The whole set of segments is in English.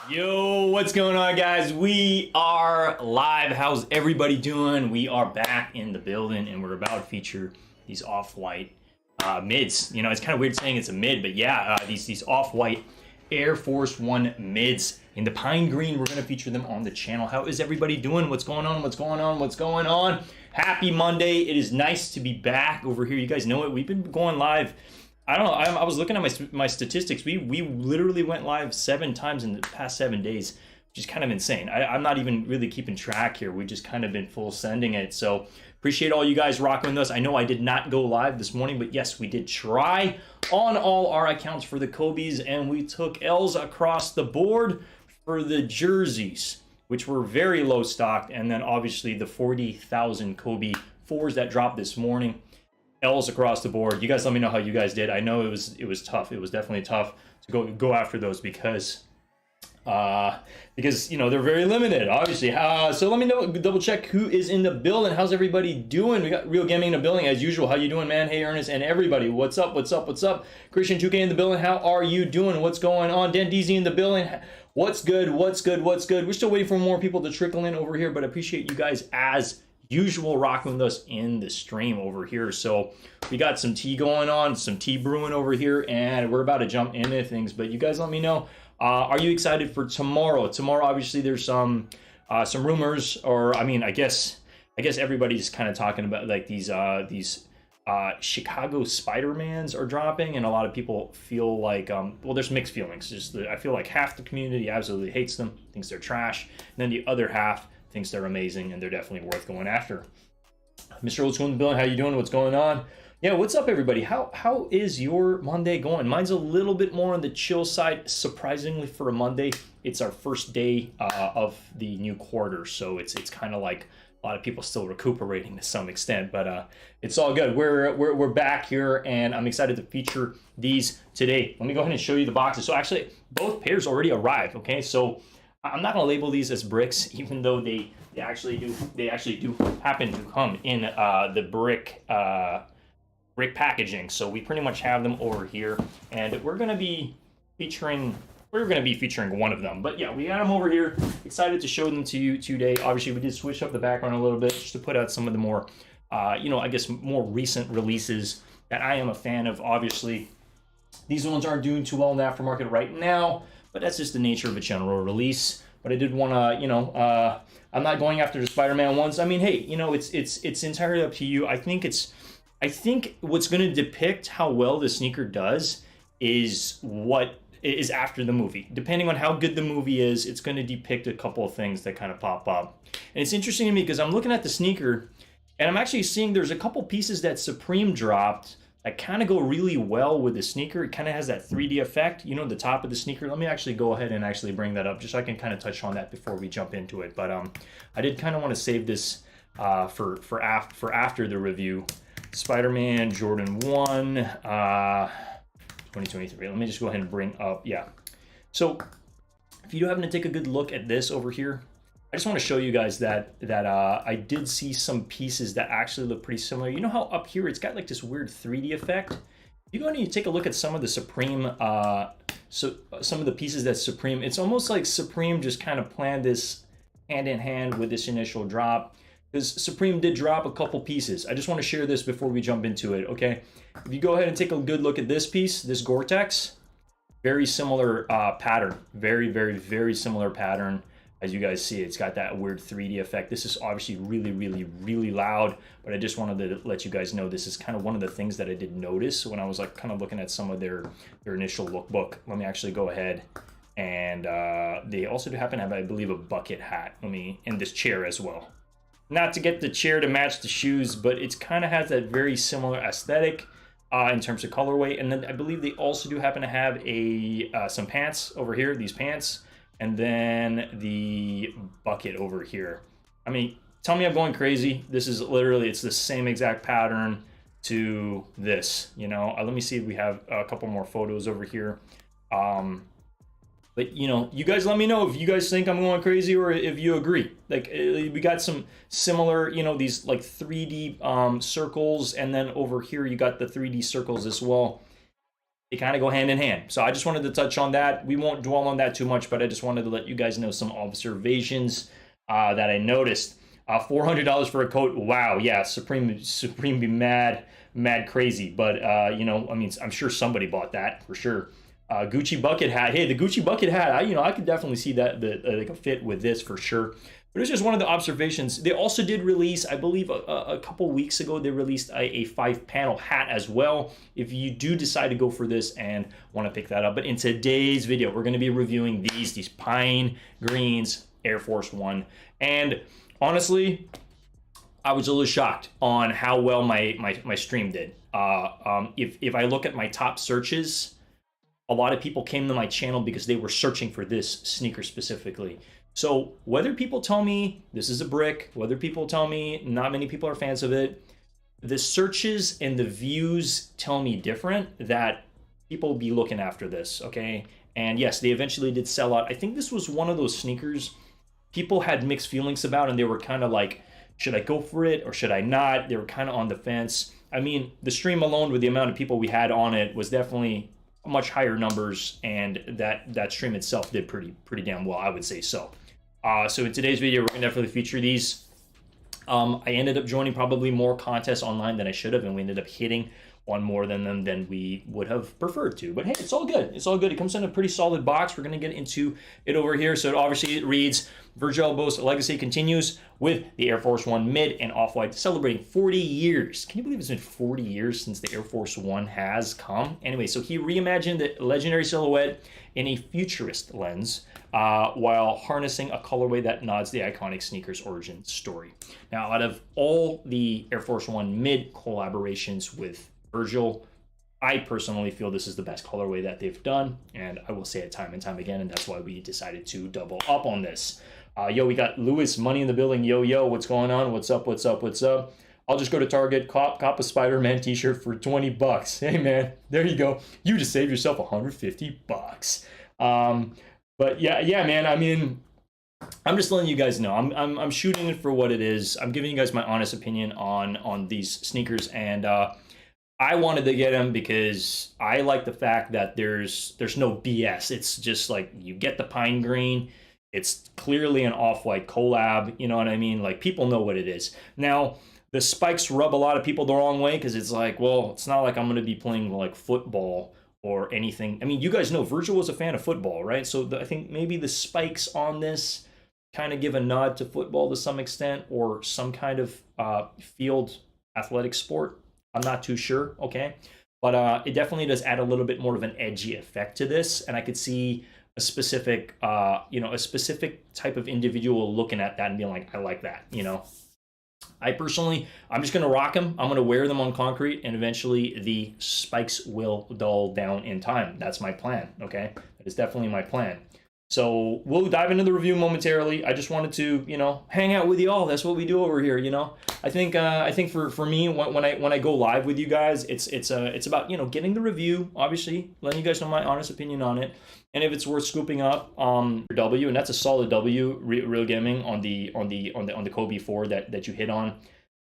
Yo, what's going on, guys? We are live. How's everybody doing? We are back in the building, and we're about to feature these off-white mids. You know, it's kind of weird saying it's a mid, but yeah, these off-white Air Force One mids in the pine green. We're going to feature them on the channel. How is everybody doing? What's going on? What's going on? What's going on? Happy Monday. It is nice to be back over here. You guys know it. We've been going live. I don't know. I was looking at my statistics. We literally went live 7 times in the past 7 days, which is kind of insane. I'm not even really keeping track here. We just kind of been full sending it. So appreciate all you guys rocking with us. I know I did not go live this morning, but yes, we did try on all our accounts for the Kobe's, and we took L's across the board for the jerseys, which were very low stocked, and then obviously the 40,000 Kobe 4s that dropped this morning. L's across the board. You guys let me know how you guys did. I know it was tough. It was definitely tough to go after those because you know they're very limited, obviously. So let me know, double check who is in the building. How's everybody doing? We got Real Gaming in the building as usual. How you doing, man? Hey, Ernest and everybody. What's up? What's up? What's up? Christian 2K in the building. How are you doing? What's going on? Dan DZ in the building. What's good? What's good? What's good? We're still waiting for more people to trickle in over here, but I appreciate you guys as usual rocking with us in the stream over here. So we got some tea going on, some tea brewing over here, and we're about to jump into things. But you guys let me know, are you excited for tomorrow? Tomorrow, obviously, there's some rumors, or I mean, I guess everybody's kind of talking about like these Chicago Spider-Mans are dropping, and a lot of people feel like well, there's mixed feelings. I feel like half the community absolutely hates them, thinks they're trash, and then the other half thinks they're amazing and they're definitely worth going after. Mr. Old School in the building, how you doing? What's going on? Yeah, what's up, everybody? How is your Monday going? Mine's a little bit more on the chill side, surprisingly, for a Monday. It's our first day of the new quarter, so it's kind of like a lot of people still recuperating to some extent, but it's all good. We're back here, and I'm excited to feature these today. Let me go ahead and show you the boxes. So actually, both pairs already arrived. Okay, so I'm not gonna label these as bricks, even though they actually do happen to come in the brick packaging. So we pretty much have them over here, and we're gonna be featuring one of them. But yeah, we got them over here. Excited to show them to you today. Obviously, we did switch up the background a little bit just to put out some of the more, I guess more recent releases that I am a fan of. Obviously, these ones aren't doing too well in the aftermarket right now, but that's just the nature of a general release. But I did want to, I'm not going after the Spider-Man ones. I mean, hey, it's entirely up to you. I think what's going to depict how well the sneaker does is what is after the movie. Depending on how good the movie is, it's going to depict a couple of things that kind of pop up. And it's interesting to me because I'm looking at the sneaker, and I'm actually seeing there's a couple pieces that Supreme dropped that kind of go really well with the sneaker. It kind of has that 3D effect, the top of the sneaker. Let me actually go ahead and actually bring that up just so I can kind of touch on that before we jump into it. But I did kind of want to save this for after the review. Spider-Man Jordan 1, 2023. Let me just go ahead and bring up, yeah. So if you happen to take a good look at this over here, I just want to show you guys that I did see some pieces that actually look pretty similar. You know how up here it's got like this weird 3D effect? You go and you take a look at some of the Supreme, some of the pieces that Supreme, it's almost like Supreme just kind of planned this hand in hand with this initial drop, because Supreme did drop a couple pieces. I just want to share this before we jump into it, okay? If you go ahead and take a good look at this piece, this Gore-Tex, very similar pattern, very, very, very similar pattern. As you guys see, it's got that weird 3D effect. This is obviously really, really, really loud, but I just wanted to let you guys know this is kind of one of the things that I did notice when I was like kind of looking at some of their initial lookbook. Let me actually go ahead, and they also do happen to have, I believe, a bucket hat. And this chair as well. Not to get the chair to match the shoes, but it kind of has that very similar aesthetic in terms of colorway. And then I believe they also do happen to have some pants over here, these pants. And then the bucket over here. I mean, tell me I'm going crazy. This is literally, it's the same exact pattern to this, Let me see if we have a couple more photos over here. But, you guys let me know if you guys think I'm going crazy or if you agree. Like, we got some similar, these like 3D circles. And then over here, you got the 3D circles as well. they kind of go hand in hand. So I just wanted to touch on that. We won't dwell on that too much, but I just wanted to let you guys know some observations that I noticed. $400 for a coat. Wow, yeah, Supreme be mad crazy. But you know, I mean, I'm sure somebody bought that for sure. Gucci bucket hat. Hey, the Gucci bucket hat. I could definitely see that like a fit with this for sure. But it's just one of the observations. They also did release, I believe, a couple weeks ago, they released a 5-panel hat as well. If you do decide to go for this and want to pick that up. But in today's video, we're going to be reviewing these Pine Greens Air Force One. And honestly, I was a little shocked on how well my stream did. If I look at my top searches, a lot of people came to my channel because they were searching for this sneaker specifically. So whether people tell me this is a brick, whether people tell me not many people are fans of it, the searches and the views tell me different, that people will be looking after this, okay? And yes, they eventually did sell out. I think this was one of those sneakers people had mixed feelings about, and they were kind of like, should I go for it or should I not? They were kind of on the fence. I mean, the stream alone with the amount of people we had on it was definitely much higher numbers, and that stream itself did pretty damn well, I would say so. So in today's video, we're gonna definitely feature these. I ended up joining probably more contests online than I should have, and we ended up hitting on more than we would have preferred to. But hey, it's all good. It's all good. It comes in a pretty solid box. We're gonna get into it over here. So obviously it reads, Virgil Abloh's legacy continues with the Air Force One Mid and Off-White celebrating 40 years. Can you believe it's been 40 years since the Air Force One has come? Anyway, so he reimagined the legendary silhouette in a futurist lens while harnessing a colorway that nods the iconic sneaker's origin story. Now, out of all the Air Force One Mid collaborations with Virgil, I personally feel this is the best colorway that they've done, and I will say it time and time again, and that's why we decided to double up on this. Yo, we got Lewis Money in the building. Yo, what's going on? What's up? I'll just go to Target, cop a Spider-Man t-shirt for 20 bucks. Hey man, there you go. You just saved yourself 150 bucks. But yeah, man, I mean, I'm just letting you guys know. I'm shooting it for what it is. I'm giving you guys my honest opinion on these sneakers, and I wanted to get them because I like the fact that there's no BS. It's just like you get the pine green. It's clearly an Off-White collab. You know what I mean? Like, people know what it is. Now, the spikes rub a lot of people the wrong way because it's like, well, it's not like I'm going to be playing like football or anything. I mean, you guys know Virgil was a fan of football, right? So I think maybe the spikes on this kind of give a nod to football to some extent, or some kind of field athletic sport. I'm not too sure, okay? But it definitely does add a little bit more of an edgy effect to this, and I could see a specific, a specific type of individual looking at that and being like, I like that, you know? I'm just going to rock them. I'm going to wear them on concrete, and eventually the spikes will dull down in time. That's my plan, okay? That is definitely my plan. So we'll dive into the review momentarily. I just wanted to, hang out with you all. That's what we do over here, I think for me, when I go live with you guys, it's about, getting the review, obviously, letting you guys know my honest opinion on it. And if it's worth scooping up, W, and that's a solid W, Real Gaming on the Kobe 4 that you hit on.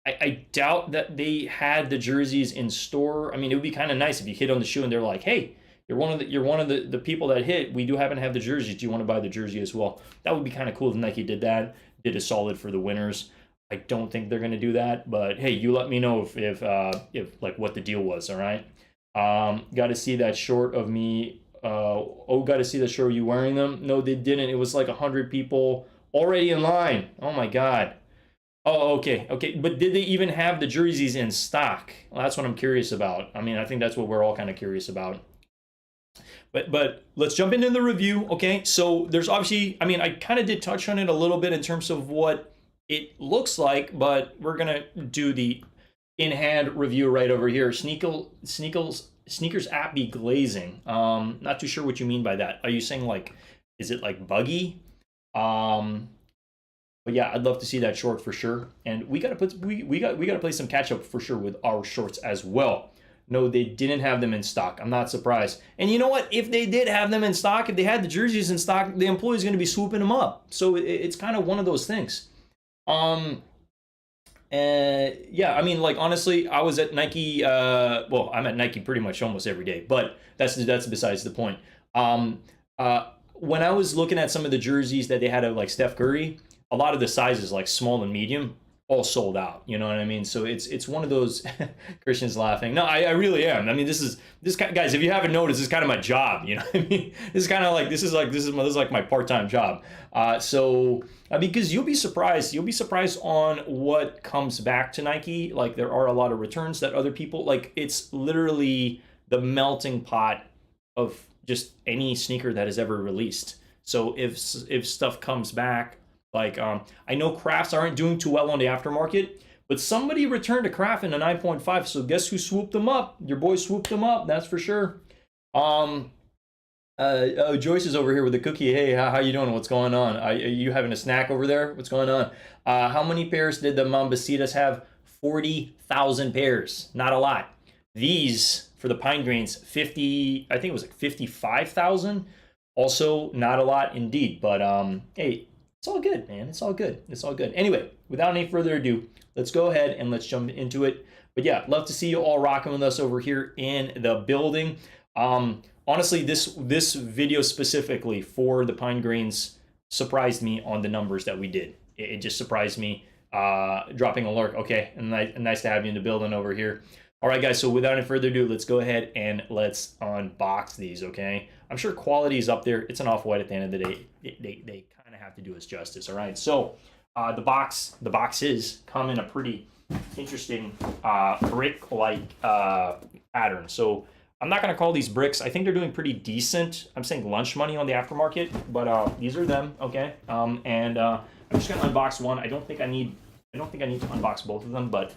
I doubt that they had the jerseys in store. I mean, it would be kind of nice if you hit on the shoe and they're like, hey, you're one of the people that hit. We do happen to have the jerseys. Do you want to buy the jersey as well? That would be kind of cool if Nike did that. Did a solid for the winners. I don't think they're gonna do that, but hey, you let me know if like what the deal was. All right. Got to see that short of me. Got to see the short of you wearing them. No, they didn't. It was like 100 people already in line. Oh my god. Oh, okay. But did they even have the jerseys in stock? Well, that's what I'm curious about. I mean, I think that's what we're all kind of curious about. But let's jump into the review, okay? So there's obviously, I mean, I kind of did touch on it a little bit in terms of what it looks like, but we're going to do the in-hand review right over here. Sneakers app be glazing. Not too sure what you mean by that. Are you saying like, is it like buggy? But yeah, I'd love to see that short for sure. And we got to play some catch up for sure with our shorts as well. No, they didn't have them in stock. I'm not surprised. And you know what? If they did have them in stock, if they had the jerseys in stock, the employee's going to be swooping them up. So it's kind of one of those things. Yeah, I mean, like honestly, I was at Nike. Well, I'm at Nike pretty much almost every day, but that's besides the point. Um, when I was looking at some of the jerseys that they had of like Steph Curry, a lot of the sizes like small and medium all sold out. You know what I mean? So it's one of those. Christian's laughing. No, I really am. I mean, this kind guys. If you haven't noticed, this is kind of my job. You know what I mean? This is kind of like this is like my part-time job. So because you'll be surprised. You'll be surprised on what comes back to Nike. Like there are a lot of returns that other people like. It's literally the melting pot of just any sneaker that is ever released. So if stuff comes back, like I know crafts aren't doing too well on the aftermarket, but somebody returned a craft in a 9.5. So guess who swooped them up? Your boy swooped them up. That's for sure. Oh, Joyce is over here with a cookie. Hey, how you doing? What's going on? Are you having a snack over there? What's going on? How many pairs did the Mambacitas have? 40,000 pairs. Not a lot. These for the Pine Greens, 50. I think it was like 55,000. Also, not a lot indeed. But hey, it's all good, man. It's all good. It's all good. Anyway, without any further ado, let's go ahead and let's jump into it. But yeah, love to see you all rocking with us over here in the building. Honestly, this video specifically for the Pine Greens surprised me on the numbers that we did. It just surprised me. Dropping a lurk. Okay, and nice to have you in the building over here. All right, guys, so without any further ado, let's go ahead and let's unbox these, okay? I'm sure quality is up there. It's an off-white at the end of the day. They kind of have to do its justice, all right? So the boxes come in a pretty interesting brick-like pattern. So I'm not going to call these bricks. I think they're doing pretty decent. I'm saying lunch money on the aftermarket, but these are them, okay? I'm just going to unbox one. I don't think I need to unbox both of them, but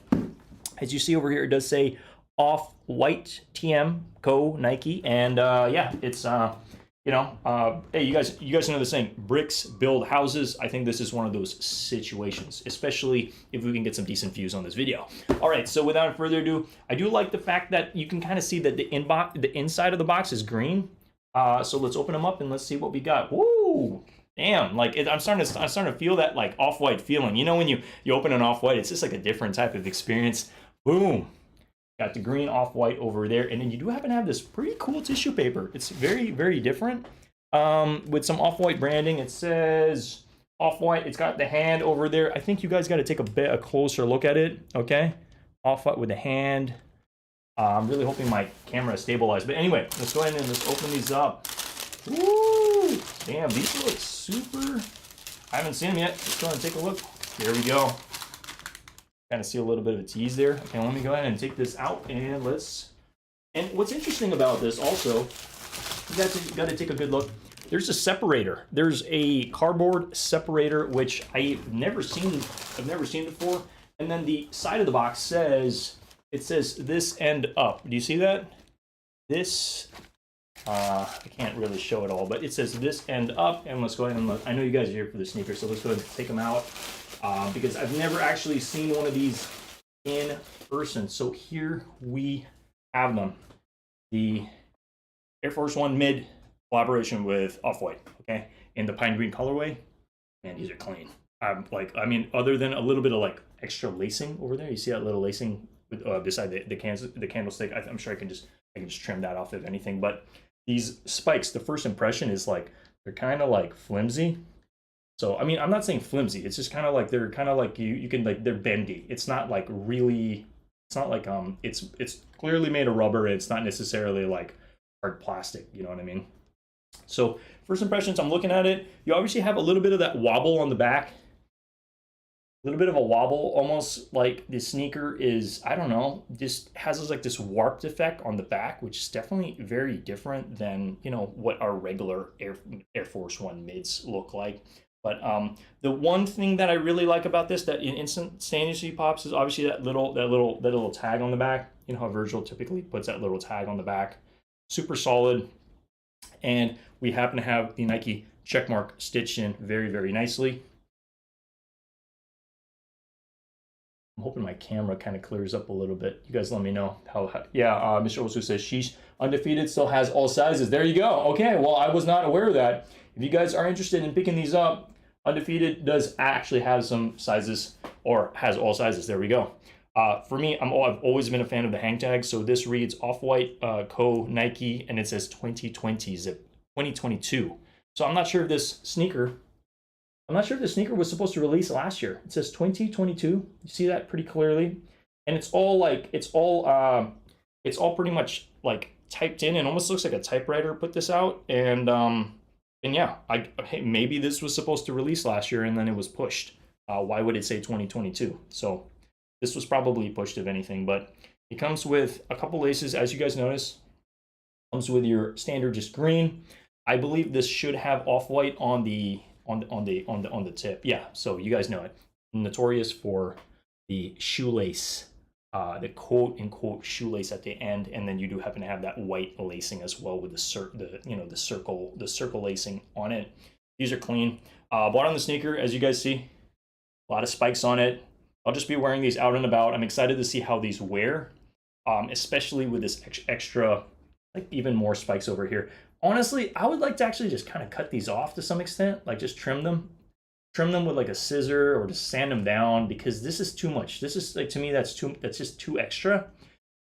as you see over here, it does say Off-White TM Co Nike, and yeah, it's hey, you guys know the saying, bricks build houses. I think this is one of those situations, especially if we can get some decent views on this video. All right, so without further ado, I do like the fact that you can kind of see that the inside of the box is green. So let's open them up and let's see what we got. Woo! Damn, like I'm starting to feel that like off-white feeling. You know, when you open an off-white, it's just like a different type of experience. Boom. Got the green off-white over there, and then you do happen to have this pretty cool tissue paper. It's very, very different with some off-white branding. It says off-white. It's got the hand over there. I think you guys got to take a closer look at it, okay? Off-white with the hand. I'm really hoping my camera is stabilized. But anyway, let's go ahead and let's open these up. Woo! Damn, these look super. I haven't seen them yet. Let's go ahead and take a look. Here we go. Kind of see a little bit of a tease there. Okay, let me go ahead and take this out and let's. And what's interesting about this also, you got to take a good look. There's a separator. There's a cardboard separator which I've never seen before. And then the side of the box says this end up. Do you see that? This. I can't really show it all, but it says this end up. And let's go ahead and look. I know you guys are here for the sneakers, so let's go ahead and take them out. Because I've never actually seen one of these in person. So here we have them. The Air Force One Mid collaboration with Off-White, okay? In the pine green colorway. Man, these are clean. I mean, other than a little bit of like extra lacing over there. You see that little lacing with, beside the candlestick? I'm sure I can just trim that off if anything. But these spikes, the first impression is like, they're kind of like flimsy. So, I mean, I'm not saying flimsy. It's just kind of like, they're kind of like, you can like, they're bendy. It's not like really, it's not like, it's clearly made of rubber. It's not necessarily like hard plastic. You know what I mean? So first impressions, I'm looking at it. You obviously have a little bit of that wobble on the back. A little bit of a wobble, almost like the sneaker is, I don't know, just has like this warped effect on the back, which is definitely very different than, you know, what our regular Air Force One mids look like. But the one thing that I really like about this that instantaneously pops is obviously that little tag on the back. You know how Virgil typically puts that little tag on the back. Super solid. And we happen to have the Nike checkmark stitched in very, very nicely. I'm hoping my camera kind of clears up a little bit. You guys let me know how yeah, Mr. Osu says, sheesh, undefeated still has all sizes. There you go. Okay, well, I was not aware of that. If you guys are interested in picking these up, Undefeated does actually have some sizes or has all sizes. There we go. For me, I've always been a fan of the hang tag. So this reads Off-White Co. Nike, and it says 2020 zip 2022. So I'm not sure if this sneaker. I'm not sure if the sneaker was supposed to release last year. It says 2022. You see that pretty clearly, and it's all pretty much like typed in, and almost looks like a typewriter put this out. And yeah, hey, maybe this was supposed to release last year and then it was pushed. Why would it say 2022? So this was probably pushed, if anything. But it comes with a couple laces, as you guys notice. Comes with your standard just green. I believe this should have off-white on the tip. Yeah, so you guys know it. Notorious for the shoelace, the quote unquote shoelace at the end, and then you do happen to have that white lacing as well with the circle lacing on it. These are clean. Bought on the sneaker, as you guys see, a lot of spikes on it. I'll just be wearing these out and about. I'm excited to see how these wear, especially with this extra, like even more spikes over here. Honestly, I would like to actually just kind of cut these off to some extent, like just trim them with like a scissor, or just sand them down, because this is too much. This is like, to me, that's just too extra.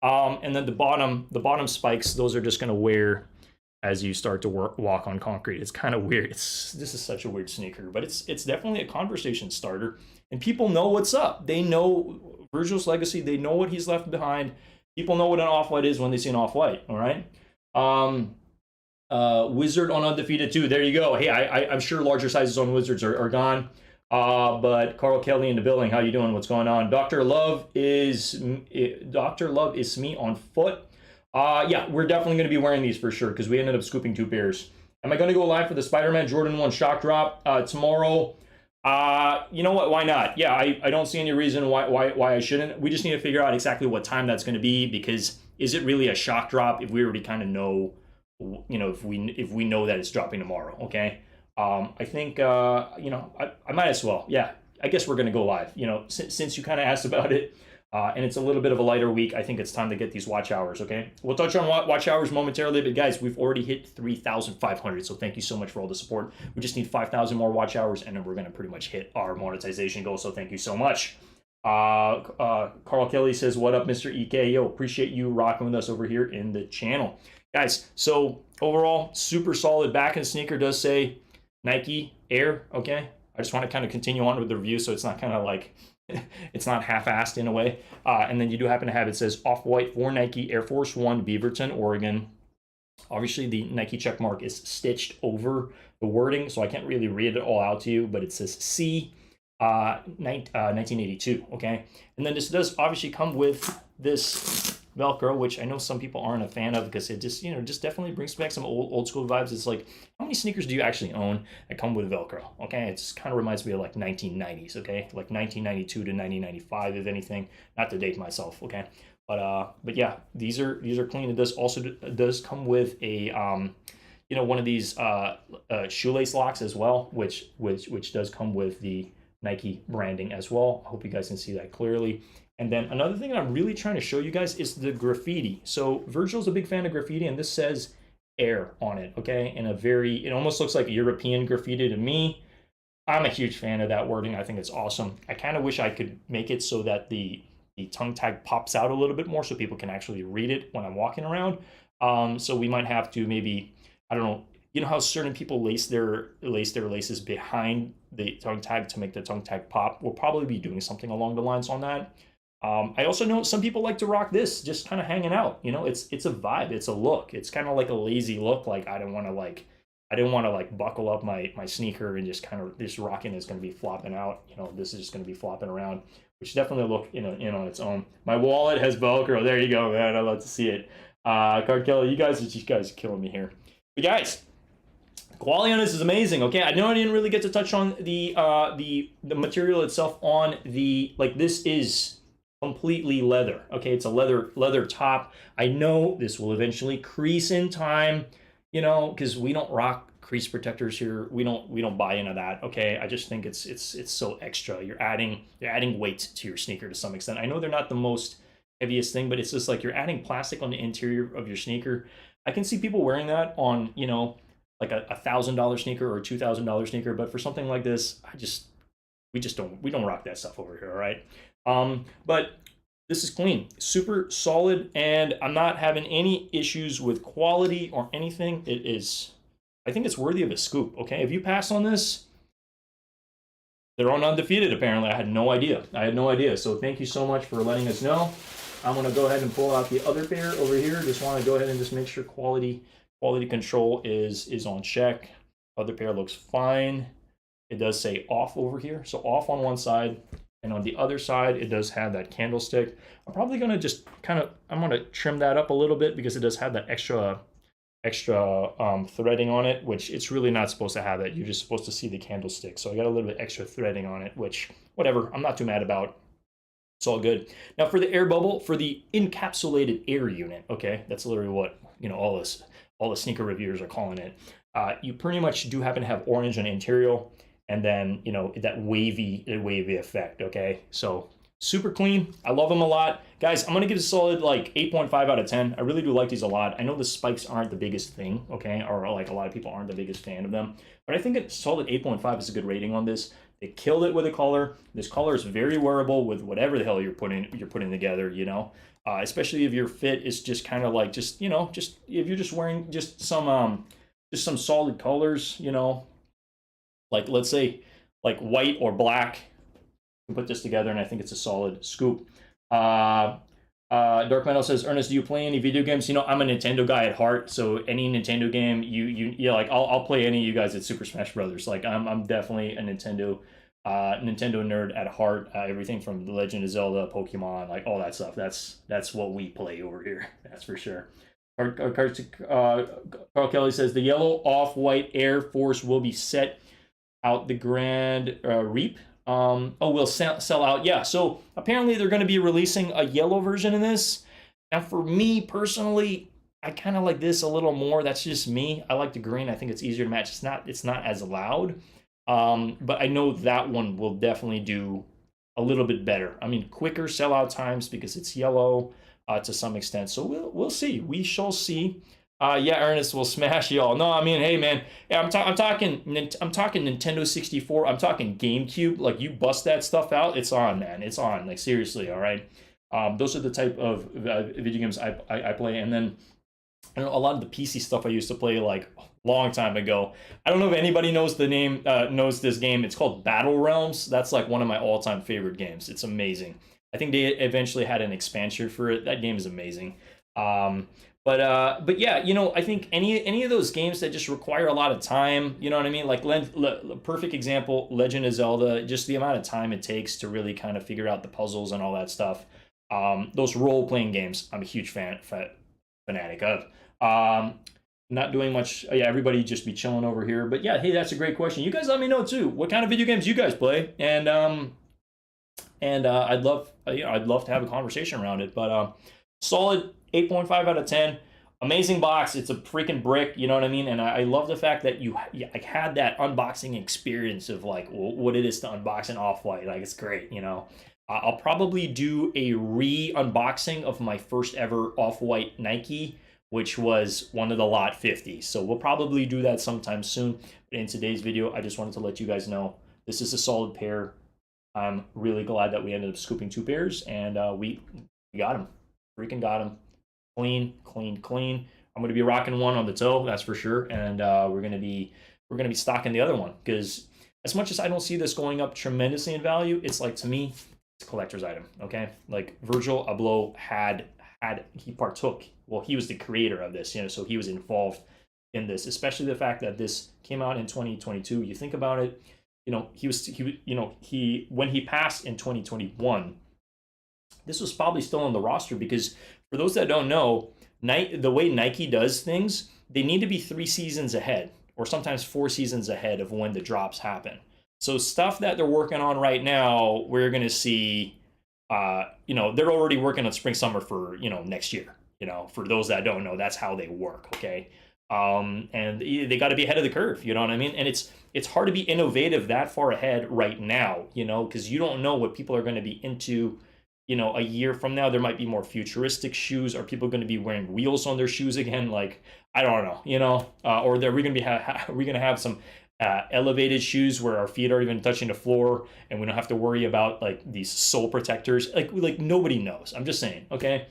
And then the bottom spikes, those are just going to wear as you start to walk on concrete. It's kind of weird. This is such a weird sneaker, but it's definitely a conversation starter, and people know what's up. They know Virgil's legacy. They know what he's left behind. People know what an off-white is when they see an off-white. All right. Wizard on undefeated too. There you go. Hey, I'm sure larger sizes on Wizards are gone. But Carl Kelly in the building. How you doing? What's going on? Dr. Love is me on foot. Yeah, we're definitely going to be wearing these for sure, because we ended up scooping 2 pairs. Am I going to go live for the Spider-Man Jordan 1 shock drop tomorrow? You know what? Why not? Yeah, I don't see any reason why I shouldn't. We just need to figure out exactly what time that's going to be, because is it really a shock drop if we already kind of know, if we know that it's dropping tomorrow? Okay. I think I might as well. Yeah, I guess we're going to go live. Since you kind of asked about it. And it's a little bit of a lighter week. I think it's time to get these watch hours, okay? We'll touch on watch hours momentarily, but guys, we've already hit 3,500, so thank you so much for all the support. We just need 5,000 more watch hours, and then we're going to pretty much hit our monetization goal, so thank you so much. Carl Kelly says, what up, Mr. EK? Yo, appreciate you rocking with us over here in the channel. Guys, so overall, super solid. Back in the sneaker does say Nike Air, okay? I just want to kind of continue on with the review, so it's not kind of like... it's not half-assed in a way. And then you do happen to have, it says Off-White for Nike Air Force One, Beaverton, Oregon. Obviously, the Nike check mark is stitched over the wording, so I can't really read it all out to you, but it says C 1982, okay? And then this does obviously come with this Velcro, which I know some people aren't a fan of, because it just, just definitely brings back some old school vibes. It's like, how many sneakers do you actually own that come with Velcro? Okay, it just kind of reminds me of like 1990s, okay, like 1992 to 1995, if anything. Not to date myself, okay, but yeah, these are clean. It does come with a one of these shoelace locks as well, which does come with the Nike branding as well. I hope you guys can see that clearly. And then another thing that I'm really trying to show you guys is the graffiti. So Virgil's a big fan of graffiti, and this says Air on it, okay? In it almost looks like European graffiti to me. I'm a huge fan of that wording. I think it's awesome. I kind of wish I could make it so that the tongue tag pops out a little bit more so people can actually read it when I'm walking around. So we might have to maybe, I don't know, you know how certain people lace their laces behind the tongue tag to make the tongue tag pop? We'll probably be doing something along the lines on that. I also know some people like to rock this just kind of hanging out. It's a vibe. It's a look. It's kind of like a lazy look. Like I didn't want to buckle up my sneaker and just kind of this rocking is going to be flopping out. This is just going to be flopping around, which definitely look in on its own. My wallet has Velcro. There you go, man. I love to see it. Card Kelly, you guys are killing me here. But guys, quality on this is amazing. Okay, I know I didn't really get to touch on the material itself on the, like, this is completely leather. Okay, it's a leather top. I know this will eventually crease in time, because we don't rock crease protectors here. We don't buy into that. Okay, I just think it's so extra. You're adding weight to your sneaker to some extent. I know they're not the most heaviest thing, but it's just like you're adding plastic on the interior of your sneaker. I can see people wearing that on like a $1,000 sneaker or a $2,000 sneaker, but for something like this, we don't rock that stuff over here, all right? But this is clean, super solid, and I'm not having any issues with quality or anything. It is, I think it's worthy of a scoop, okay? If you pass on this, they're on undefeated, apparently. I had no idea. So thank you so much for letting us know. I'm going to go ahead and pull out the other pair over here. Just want to go ahead and just make sure quality control is on check. Other pair looks fine. It does say off over here. So off on one side, and on the other side, it does have that candlestick. I'm probably going to just I'm going to trim that up a little bit because it does have that extra threading on it, which it's really not supposed to have that. You're just supposed to see the candlestick. So I got a little bit extra threading on it, which whatever, I'm not too mad about. It's all good. Now for the air bubble, for the encapsulated air unit, okay, that's literally what, you know, all the sneaker reviewers are calling it. You pretty much do happen to have orange on the interior, and then, you know, that wavy effect, okay? So super clean. I love them a lot. Guys, I'm going to give it a solid like 8.5 out of 10. I really do like these a lot. I know the spikes aren't the biggest thing, okay? Or like a lot of people aren't the biggest fan of them. But I think a solid 8.5 is a good rating on this. They killed it with the color. This color is very wearable with whatever the hell you're putting together, you know? Especially if your fit is just kind of like, just, you know, just if you're just wearing just some solid colors, you know, like let's say like white or black. Put this together, and I think it's a solid scoop. Dark Metal says, Ernest, do you play any video games? You know, I'm a Nintendo guy at heart, so any Nintendo game, you like, I'll play any of you guys at Super Smash Brothers. Like, I'm definitely a Nintendo nerd at heart. Everything from The Legend of Zelda, Pokemon, like all that stuff. That's what we play over here. That's for sure. Carl Kelly says the yellow off-white Air Force will be set out the Grand Reap. Will sell out. Yeah, so apparently they're going to be releasing a yellow version of this. Now for me personally, I kind of like this a little more. That's just me. I like the green. I think it's easier to match. It's not as loud. But I know that one will definitely do a little bit better. I mean, quicker sellout times because it's yellow to some extent. So we'll see. We shall see. Yeah, Ernest will smash y'all. No, I mean, hey man, yeah, I'm talking Nintendo 64. I'm talking GameCube. Like, you bust that stuff out, it's on, man. It's on. Like, seriously, all right. Those are the type of video games I play. And then I know a lot of the PC stuff I used to play like a long time ago. I don't know if anybody knows the name, knows this game. It's called Battle Realms. That's like one of my all-time favorite games. It's amazing. I think they eventually had an expansion for it. That game is amazing. But yeah, you know, I think any of those games that just require a lot of time, you know what I mean? Like, perfect example, Legend of Zelda, just the amount of time it takes to really kind of figure out the puzzles and all that stuff. Those role-playing games, I'm a huge fanatic of. Not doing much. Yeah, everybody just be chilling over here. But yeah, hey, that's a great question. You guys let me know too. What kind of video games you guys play? And I'd love to have a conversation around it. But solid 8.5 out of 10. Amazing box. It's a freaking brick, you know what I mean? And I love the fact that you had that unboxing experience of like what it is to unbox an Off-White. Like, it's great, you know. I'll probably do a re-unboxing of my first ever Off-White Nike, which was one of the Lot 50s. So we'll probably do that sometime soon. But in today's video, I just wanted to let you guys know this is a solid pair. I'm really glad that we ended up scooping two pairs, and we got them. Freaking got them. Clean. I'm going to be rocking one on the toe, that's for sure, and we're going to be stocking the other one, because as much as I don't see this going up tremendously in value, it's like, to me, it's a collector's item. Okay, like Virgil Abloh he partook. Well, he was the creator of this, you know, so he was involved in this. Especially the fact that this came out in 2022. You think about it, you know, when he passed in 2021. This was probably still on the roster, because for those that don't know, the way Nike does things, they need to be 3 seasons ahead, or sometimes 4 seasons ahead of when the drops happen. So stuff that they're working on right now, we're going to see, you know, they're already working on spring summer for, you know, next year. You know, for those that don't know, that's how they work, okay? And they got to be ahead of the curve, you know what I mean? And it's hard to be innovative that far ahead right now, you know, because you don't know what people are going to be into. You know, a year from now, there might be more futuristic shoes. Are people going to be wearing wheels on their shoes again? Like, I don't know, you know, or are we going to have some elevated shoes where our feet aren't even touching the floor, and we don't have to worry about like these sole protectors. Like nobody knows. I'm just saying, okay.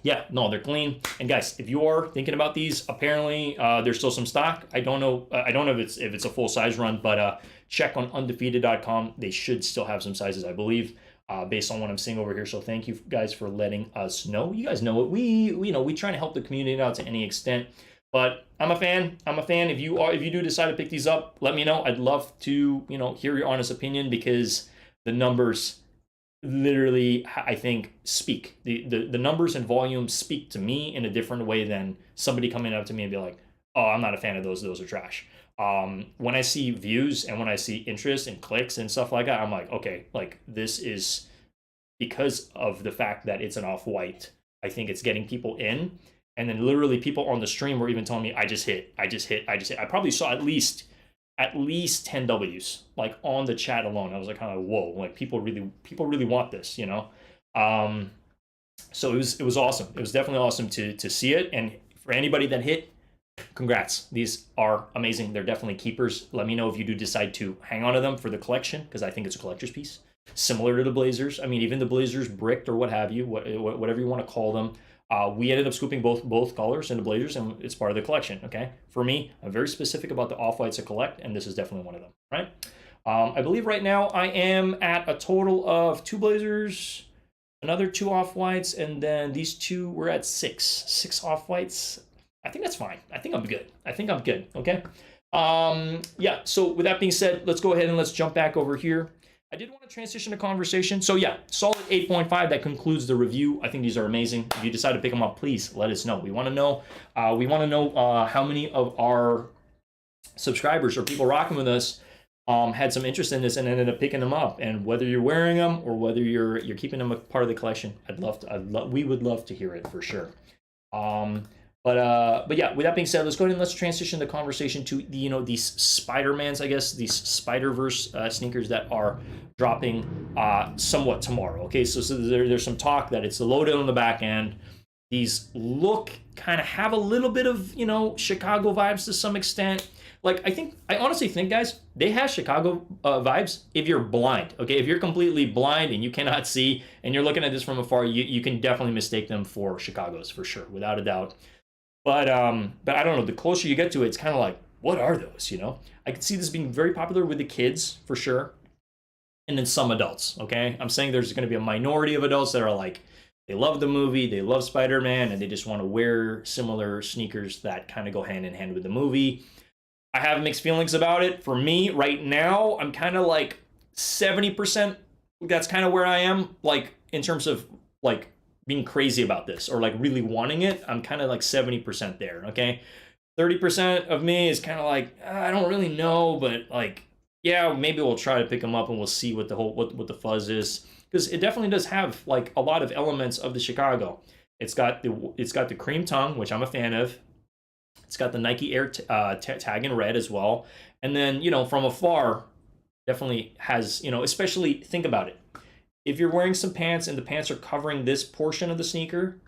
Yeah, no, they're clean. And guys, if you are thinking about these, apparently there's still some stock. I don't know. I don't know if it's a full size run, but check on undefeated.com. They should still have some sizes, I believe, based on what I'm seeing over here. So thank you guys for letting us know. You guys know it. We try to help the community out to any extent. But I'm a fan. I'm a fan. If you do decide to pick these up, let me know. I'd love to hear your honest opinion, because the numbers literally, I think, speak. The numbers and volume speak to me in a different way than somebody coming up to me and be like, oh, I'm not a fan of those are trash. When I see views and when I see interest and clicks and stuff like that, I'm like, okay, like this is because of the fact that it's an off-white. I think it's getting people in. And then literally people on the stream were even telling me, I just hit. I probably saw at least 10 W's like on the chat alone. I was like, kind of, whoa, like people really want this, so it was awesome. It was definitely awesome to see it. And for anybody that hit, congrats. These are amazing. They're definitely keepers. Let me know if you do decide to hang on to them for the collection, because I think it's a collector's piece, similar to the Blazers. I mean, even the Blazers bricked or what have you, whatever you want to call them. We ended up scooping both colors in the Blazers, and it's part of the collection. Okay, for me, I'm very specific about the off-whites to collect, and this is definitely one of them. Right? I believe right now I am at a total of 2 Blazers, another 2 off-whites, and then these 2 we're at 6 off-whites. I think that's fine. I think I'm good. Okay. Yeah. So with that being said, let's go ahead and let's jump back over here. I did want to transition the conversation. So yeah, solid 8.5. That concludes the review. I think these are amazing. If you decide to pick them up, please let us know. We want to know. How many of our subscribers or people rocking with us had some interest in this and ended up picking them up. And whether you're wearing them or whether you're keeping them a part of the collection, we would love to hear it for sure. But yeah, with that being said, let's go ahead and let's transition the conversation to these Spider-Mans, I guess, these Spider-Verse sneakers that are dropping somewhat tomorrow. Okay, so there's some talk that it's loaded on the back end. These kind of have a little bit of Chicago vibes to some extent. Like I honestly think, guys, they have Chicago vibes if you're blind. Okay, if you're completely blind and you cannot see and you're looking at this from afar, you can definitely mistake them for Chicago's for sure, without a doubt. But I don't know, the closer you get to it, it's kind of like, what are those, I could see this being very popular with the kids, for sure. And then some adults, okay? I'm saying there's going to be a minority of adults that are like, they love the movie, they love Spider-Man, and they just want to wear similar sneakers that kind of go hand in hand with the movie. I have mixed feelings about it. For me, right now, I'm kind of like 70%. That's kind of where I am, like, in terms of, like, being crazy about this or like really wanting it. I'm kind of like 70% there. Okay, 30% of me is kind of like, I don't really know, but like, yeah, maybe we'll try to pick them up and we'll see what the fuzz is, because it definitely does have like a lot of elements of the Chicago. It's got the cream tongue, which I'm a fan of. It's got the Nike Air tag in red as well, and then from afar, definitely has especially think about it. If you're wearing some pants and the pants are covering this portion of the sneaker,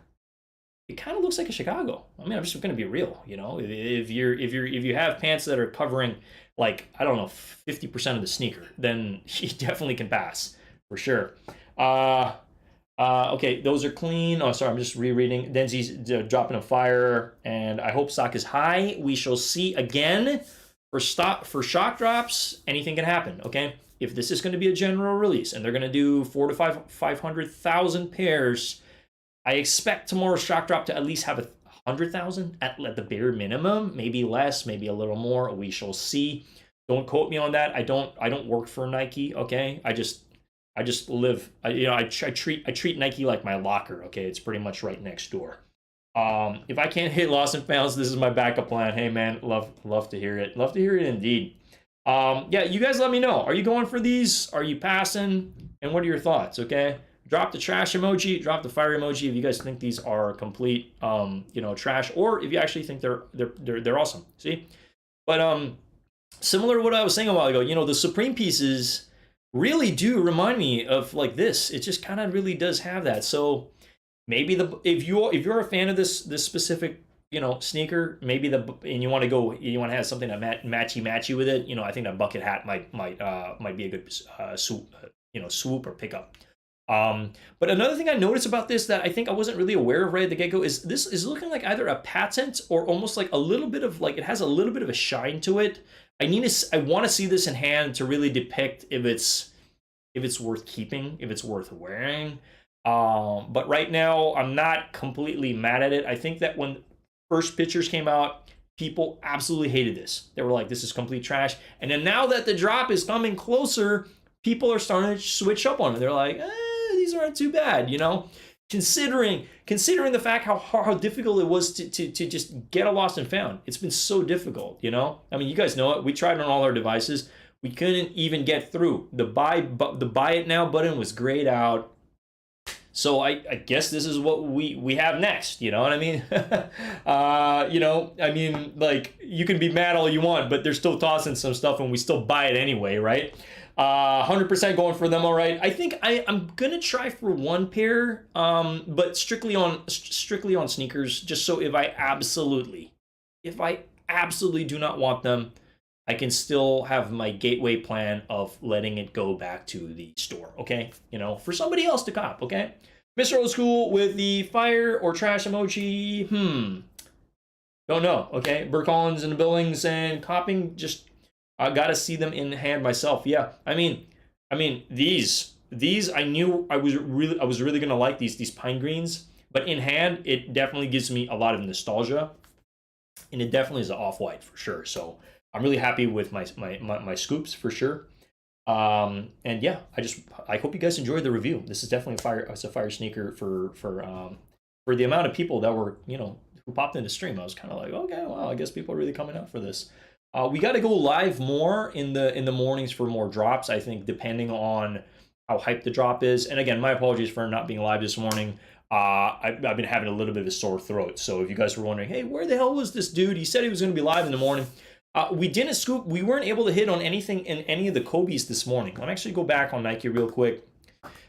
it kind of looks like a Chicago. I mean, I'm just going to be real, If you have pants that are covering like, I don't know, 50% of the sneaker, then you definitely can pass for sure. Okay, those are clean. Oh, sorry, I'm just rereading. Denzi's dropping a fire, and I hope stock is high. We shall see again. For shock drops, anything can happen. Okay. If this is going to be a general release and they're going to do 400,000 to 500,000 pairs, I expect tomorrow's shock drop to at least have 100,000 at the bare minimum, maybe less, maybe a little more. We shall see. Don't quote me on that. I don't work for Nike. Okay, I just live. I treat Nike like my locker. Okay, it's pretty much right next door. If I can't hit lost and founds, this is my backup plan. Hey man, love to hear it. Love to hear it indeed. Yeah, you guys let me know. Are you going for these? Are you passing? And what are your thoughts? Okay, drop the trash emoji, drop the fire emoji if you guys think these are complete, trash, or if you actually think they're awesome. See, but similar to what I was saying a while ago, the Supreme pieces really do remind me of like this. It just kind of really does have that. So maybe if you're a fan of this specific you know, sneaker, maybe and you want to go, you want to have something that matchy with it. You know, I think that bucket hat might be a good swoop or pickup. But another thing I noticed about this that I think I wasn't really aware of right at the get go is this is looking like either a patent or almost like a little bit of like it has a little bit of a shine to it. I want to see this in hand to really depict if it's worth keeping, if it's worth wearing. But right now, I'm not completely mad at it. I think that when first pictures came out, people absolutely hated this. They were like, this is complete trash. And then now that the drop is coming closer, people are starting to switch up on it. They're like, these aren't too bad, you know? Considering the fact how difficult it was to just get a lost and found. It's been so difficult, you know? I mean, you guys know it. We tried on all our devices. We couldn't even get through. The buy it now button was grayed out. So I guess this is what we have next, you know what I mean? You know, I mean, like, you can be mad all you want, but they're still tossing some stuff and we still buy it anyway, right? 100% going for them, all right. I think I'm gonna try for one pair, but strictly on sneakers, just so if I absolutely do not want them, I can still have my gateway plan of letting it go back to the store, okay? You know, for somebody else to cop, okay? Mr. Old School with the fire or trash emoji, don't know, okay? Burke Collins in the buildings and copping, just I gotta see them in hand myself. Yeah, I mean, these I knew I was really gonna like these pine greens, but in hand, it definitely gives me a lot of nostalgia, and it definitely is an off-white for sure. So I'm really happy with my scoops for sure. And yeah, I hope you guys enjoyed the review. This is definitely a fire sneaker for the amount of people that were, you know, who popped in the stream. I was kind of like, okay, wow, I guess people are really coming out for this. We got to go live more in the mornings for more drops, I think, depending on how hyped the drop is. And again, my apologies for not being live this morning. I've been having a little bit of a sore throat. So if you guys were wondering, hey, where the hell was this dude? He said he was going to be live in the morning. We weren't able to hit on anything in any of the Kobe's this morning. Let me actually go back on Nike real quick,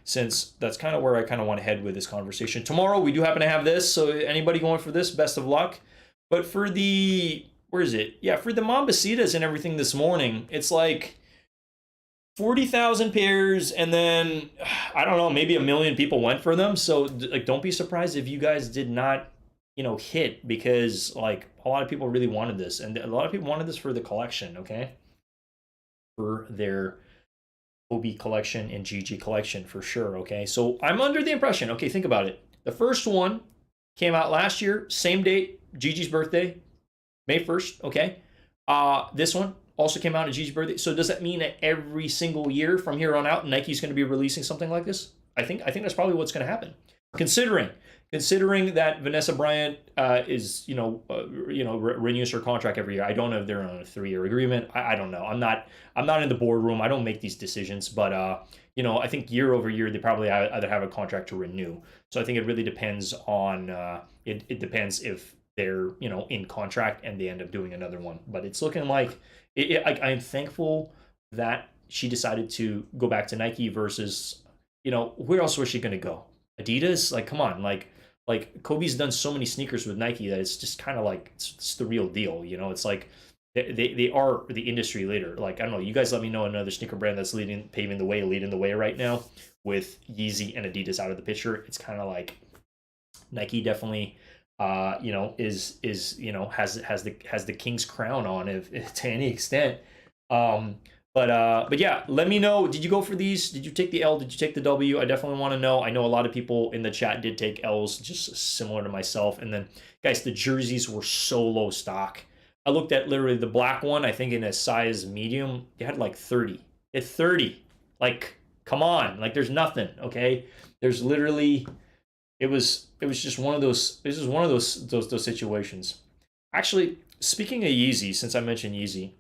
since that's kind of where I kind of want to head with this conversation. Tomorrow, we do happen to have this. So anybody going for this, best of luck. But for the... where is it? Yeah, for the Mombasitas and everything this morning, it's like 40,000 pairs, and then I don't know, maybe 1 million people went for them. So like, don't be surprised if you guys did not, you know, hit, because like a lot of people really wanted this, and a lot of people wanted this for the collection, okay, for their OB collection and GG collection for sure. Okay, so I'm under the impression. Okay, think about it. The first one came out last year, same date, Gigi's birthday. May 1st, okay? This one also came out on Gigi's birthday. So does that mean that every single year from here on out, Nike's going to be releasing something like this? I think that's probably what's going to happen. Considering that Vanessa Bryant renews her contract every year. I don't know if they're on a 3-year agreement. I don't know. I'm not in the boardroom. I don't make these decisions. But I think year over year they probably either have a contract to renew. So I think it really depends on. It depends if they're in contract and they end up doing another one. But it's looking like I'm thankful that she decided to go back to Nike versus where else was she going to go? Adidas? Like, come on, like Kobe's done so many sneakers with Nike that it's just kind of like it's the real deal. It's like they are the industry leader. Like, I don't know, you guys let me know another sneaker brand that's leading the way right now with Yeezy and Adidas out of the picture. It's kind of like Nike definitely has the king's crown on, if to any extent. But yeah, let me know. Did you go for these? Did you take the L? Did you take the W? I definitely want to know. I know a lot of people in the chat did take L's, just similar to myself. And then, guys, the jerseys were so low stock. I looked at literally the black one, I think in a size medium, they had like 30. It's 30. Like, come on. Like, there's nothing, okay? There's literally... It was just one of those. This is one of those situations. Actually, speaking of Yeezy, since I mentioned Yeezy,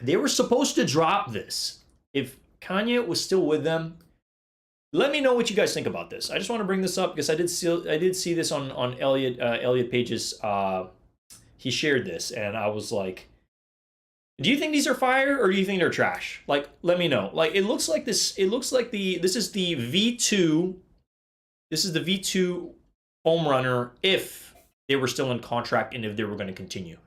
they were supposed to drop this. If Kanye was still with them, let me know what you guys think about this. I just want to bring this up because I did see this on Elliot Page's. He shared this, and I was like, do you think these are fire or do you think they're trash? Like, let me know. Like, it looks like this. It looks like this is the V2. This is the V2 foam runner if they were still in contract and if they were going to continue.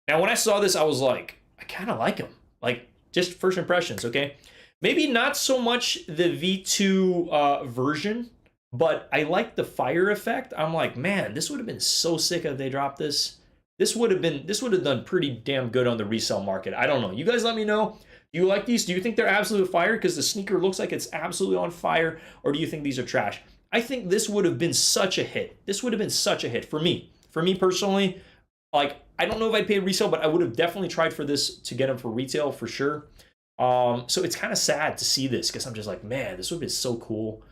Now, when I saw this, I was like, I kind of like them. Like, just first impressions, okay? Maybe not so much the V2 version, but I like the fire effect. I'm like, man, this would have been so sick if they dropped this. This would have done pretty damn good on the resale market. I don't know. You guys let me know. Do you like these? Do you think they're absolute fire because the sneaker looks like it's absolutely on fire? Or do you think these are trash? I think this would have been such a hit. This would have been such a hit for me. For me personally, like, I don't know if I'd pay resale, but I would have definitely tried for this to get them for retail for sure. So it's kind of sad to see this because I'm just like, man, this would have been so cool.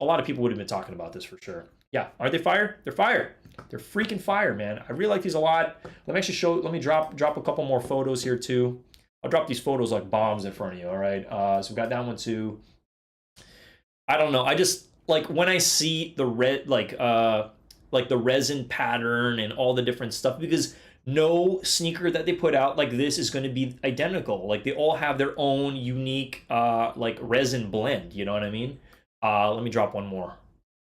A lot of people would have been talking about this for sure. Yeah, aren't they fire? They're fire. They're freaking fire, man. I really like these a lot. Let me actually show. Let me drop a couple more photos here too. I'll drop these photos like bombs in front of you. All right. So we've got that one too. I don't know. I just like when I see the red, like the resin pattern and all the different stuff, because no sneaker that they put out like this is going to be identical. Like they all have their own unique like resin blend. You know what I mean? Let me drop one more.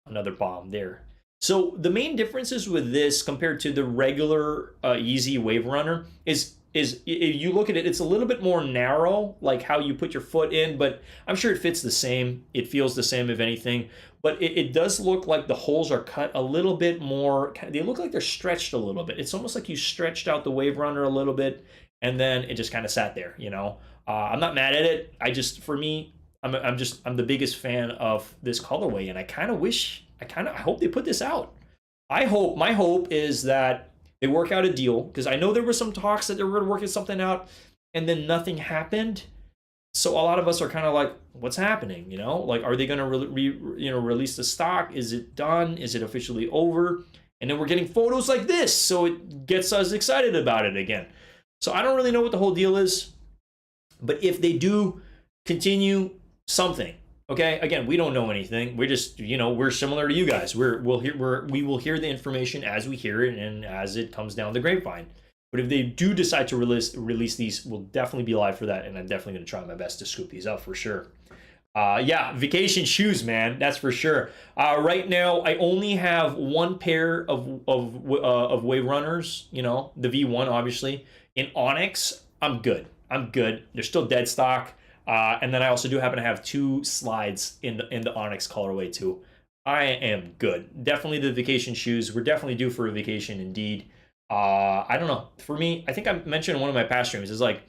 Another bomb there. So the main differences with this compared to the regular Yeezy Wave Runner is if you look at it, it's a little bit more narrow, like how you put your foot in, but I'm sure it fits the same. It feels the same, if anything. But it does look like the holes are cut a little bit more. They look like they're stretched a little bit. It's almost like you stretched out the Wave Runner a little bit, and then it just kind of sat there, you know? I'm not mad at it. For me, I'm the biggest fan of this colorway, and I hope they put this out. My hope is that they work out a deal, because I know there were some talks that they were working something out, and then nothing happened. So a lot of us are kind of like, what's happening? You know, like, are they going to release the stock? Is it done? Is it officially over? And then we're getting photos like this, so it gets us excited about it again. So I don't really know what the whole deal is, but if they do continue something, okay, again, we don't know anything. We're just, we're similar to you guys. We will hear the information as we hear it and as it comes down the grapevine. But if they do decide to release these, we'll definitely be live for that, and I'm definitely going to try my best to scoop these up for sure. Yeah, vacation shoes, man, that's for sure. Right now, I only have one pair of Wave Runners, the V1, obviously. In Onyx, I'm good. They're still dead stock. And then I also do happen to have two slides in the Onyx colorway too. I am good. Definitely the vacation shoes. We're definitely due for a vacation indeed. I don't know. For me, I think I mentioned in one of my past streams, is like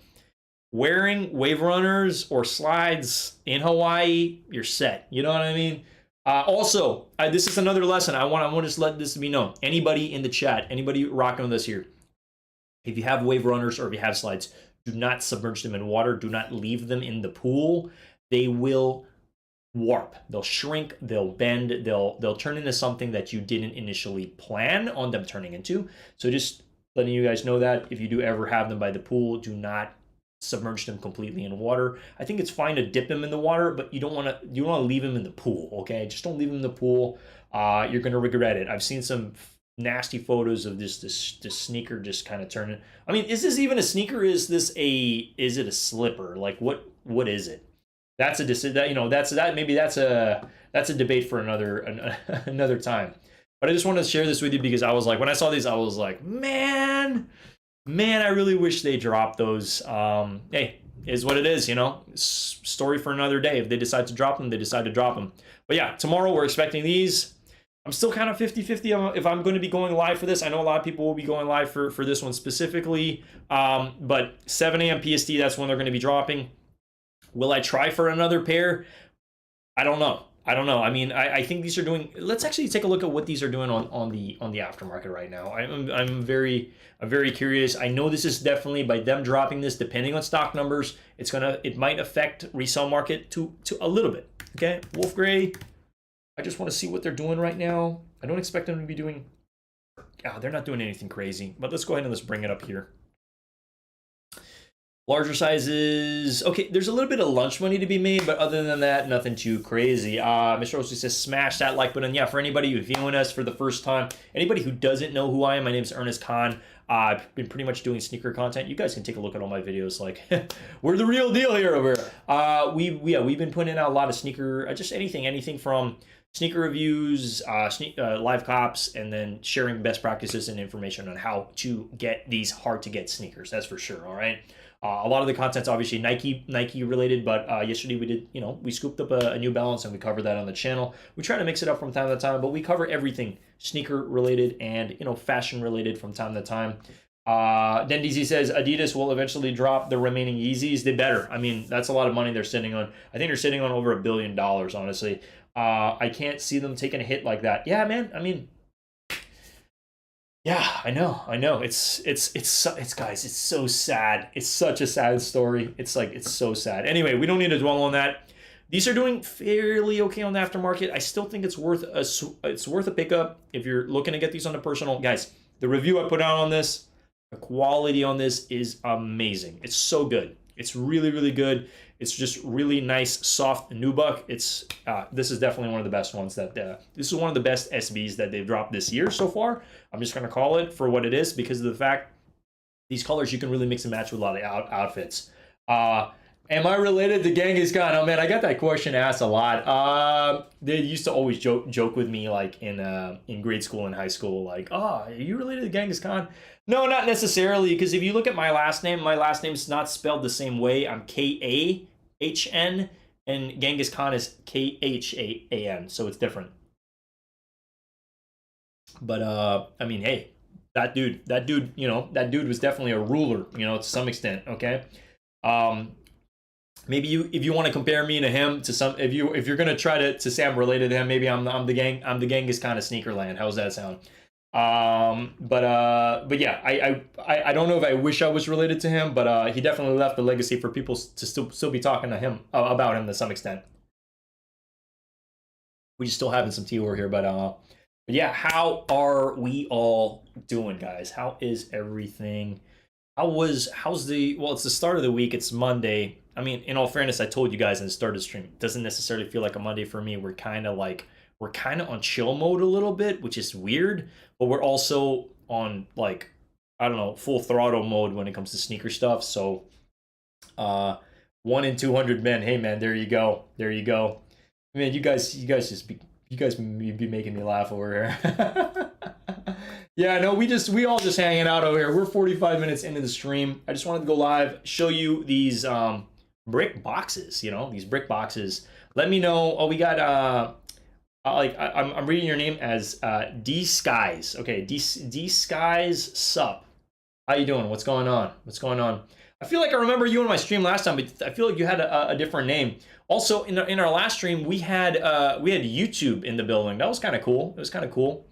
wearing Wave Runners or slides in Hawaii, you're set. You know what I mean? Also, this is another lesson. I want to just let this be known. Anybody in the chat, anybody rocking with us here, if you have Wave Runners or if you have slides, do not submerge them in water. Do not leave them in the pool. They will warp. They'll shrink. They'll bend. They'll turn into something that you didn't initially plan on them turning into. So just letting you guys know that if you do ever have them by the pool, do not submerge them completely in water. I think it's fine to dip them in the water, but you don't want to leave them in the pool. Okay, just don't leave them in the pool. You're gonna regret it. I've seen some nasty photos of this sneaker just kind of turning. I mean, is this even a sneaker? Is it a slipper? Like what is it? That's a debate for another time. But I just wanted to share this with you because I was like, when I saw these, I was like, man, I really wish they dropped those. Hey, is what it is, story for another day. If they decide to drop them, they decide to drop them. But yeah, tomorrow we're expecting these. I'm still kind of 50-50 if I'm going to be going live for this. I know a lot of people will be going live for this one specifically. But 7 a.m. PST, that's when they're going to be dropping. Will I try for another pair? I don't know. I mean, I think these are doing. Let's actually take a look at what these are doing on the aftermarket right now. I'm very curious. I know this is definitely, by them dropping this, depending on stock numbers, it might affect resale market to a little bit. Okay, Wolf Gray. I just want to see what they're doing right now. I don't expect them to be doing. They're not doing anything crazy. But let's go ahead and let's bring it up here. Larger sizes. Okay, there's a little bit of lunch money to be made, but other than that, nothing too crazy. Mr. Rossi says, smash that like button. Yeah, for anybody who's viewing us for the first time, anybody who doesn't know who I am, my name is Ernest Kahn. I've been pretty much doing sneaker content. You guys can take a look at all my videos. Like, we're the real deal here over here. We've been putting out a lot of sneaker, just anything from sneaker reviews, live cops, and then sharing best practices and information on how to get these hard to get sneakers. That's for sure. All right. A lot of the content's obviously Nike related, but yesterday we did, we scooped up a New Balance and we covered that on the channel. We try to mix it up from time to time, but we cover everything sneaker related and fashion related from time to time. Then DZ says Adidas will eventually drop the remaining Yeezys. They better. I mean, that's a lot of money they're sitting on. I think they're sitting on over $1 billion, honestly. I can't see them taking a hit like that. Yeah, man. I mean, yeah, I know. It's guys, it's so sad. It's such a sad story. It's so sad. Anyway, we don't need to dwell on that. These are doing fairly okay on the aftermarket. I still think it's worth a pickup if you're looking to get these on the personal. Guys, the review I put out on this, the quality on this is amazing. It's so good. It's really, really good. It's just really nice, soft nubuck. This is definitely one of the best ones that this is one of the best SBs that they've dropped this year so far. I'm just gonna call it for what it is because of the fact these colors you can really mix and match with a lot of outfits. Am I related to Genghis Khan? Oh man, I got that question asked a lot. They used to always joke with me like in grade school and high school, like, oh, are you related to Genghis Khan? No, not necessarily, because if you look at my last name is not spelled the same way. I'm Kahn, and Genghis Khan is Khan, so it's different. But I mean, hey, that dude, that dude was definitely a ruler, to some extent. Okay. Maybe if you want to compare me to him to some, if you're gonna try to say I'm related to him, maybe I'm the Genghis Khan of sneakerland. How's that sound? But yeah, I don't know if I wish I was related to him, but he definitely left a legacy for people to still be talking to him about him to some extent. We just still having some tea over here, but yeah, how are we all doing, guys? How is everything? How's the, well, it's the start of the week, it's Monday. I mean, in all fairness, I told you guys in the start of the stream, it doesn't necessarily feel like a Monday for me. We're kind of on chill mode a little bit, which is weird, but we're also on like, I don't know, full throttle mode when it comes to sneaker stuff. So 1 in 200 men, hey man, there you go. Man, you guys be making me laugh over here. Yeah, no, we all just hanging out over here. We're 45 minutes into the stream. I just wanted to go live, show you these brick boxes, these brick boxes. Let me know. Oh, we got I'm reading your name as D Skies. Okay, D Skies sup. How you doing? What's going on? I feel like I remember you in my stream last time, but I feel like you had a different name. Also, in our last stream, we had YouTube in the building. That was kind of cool. It was kind of cool.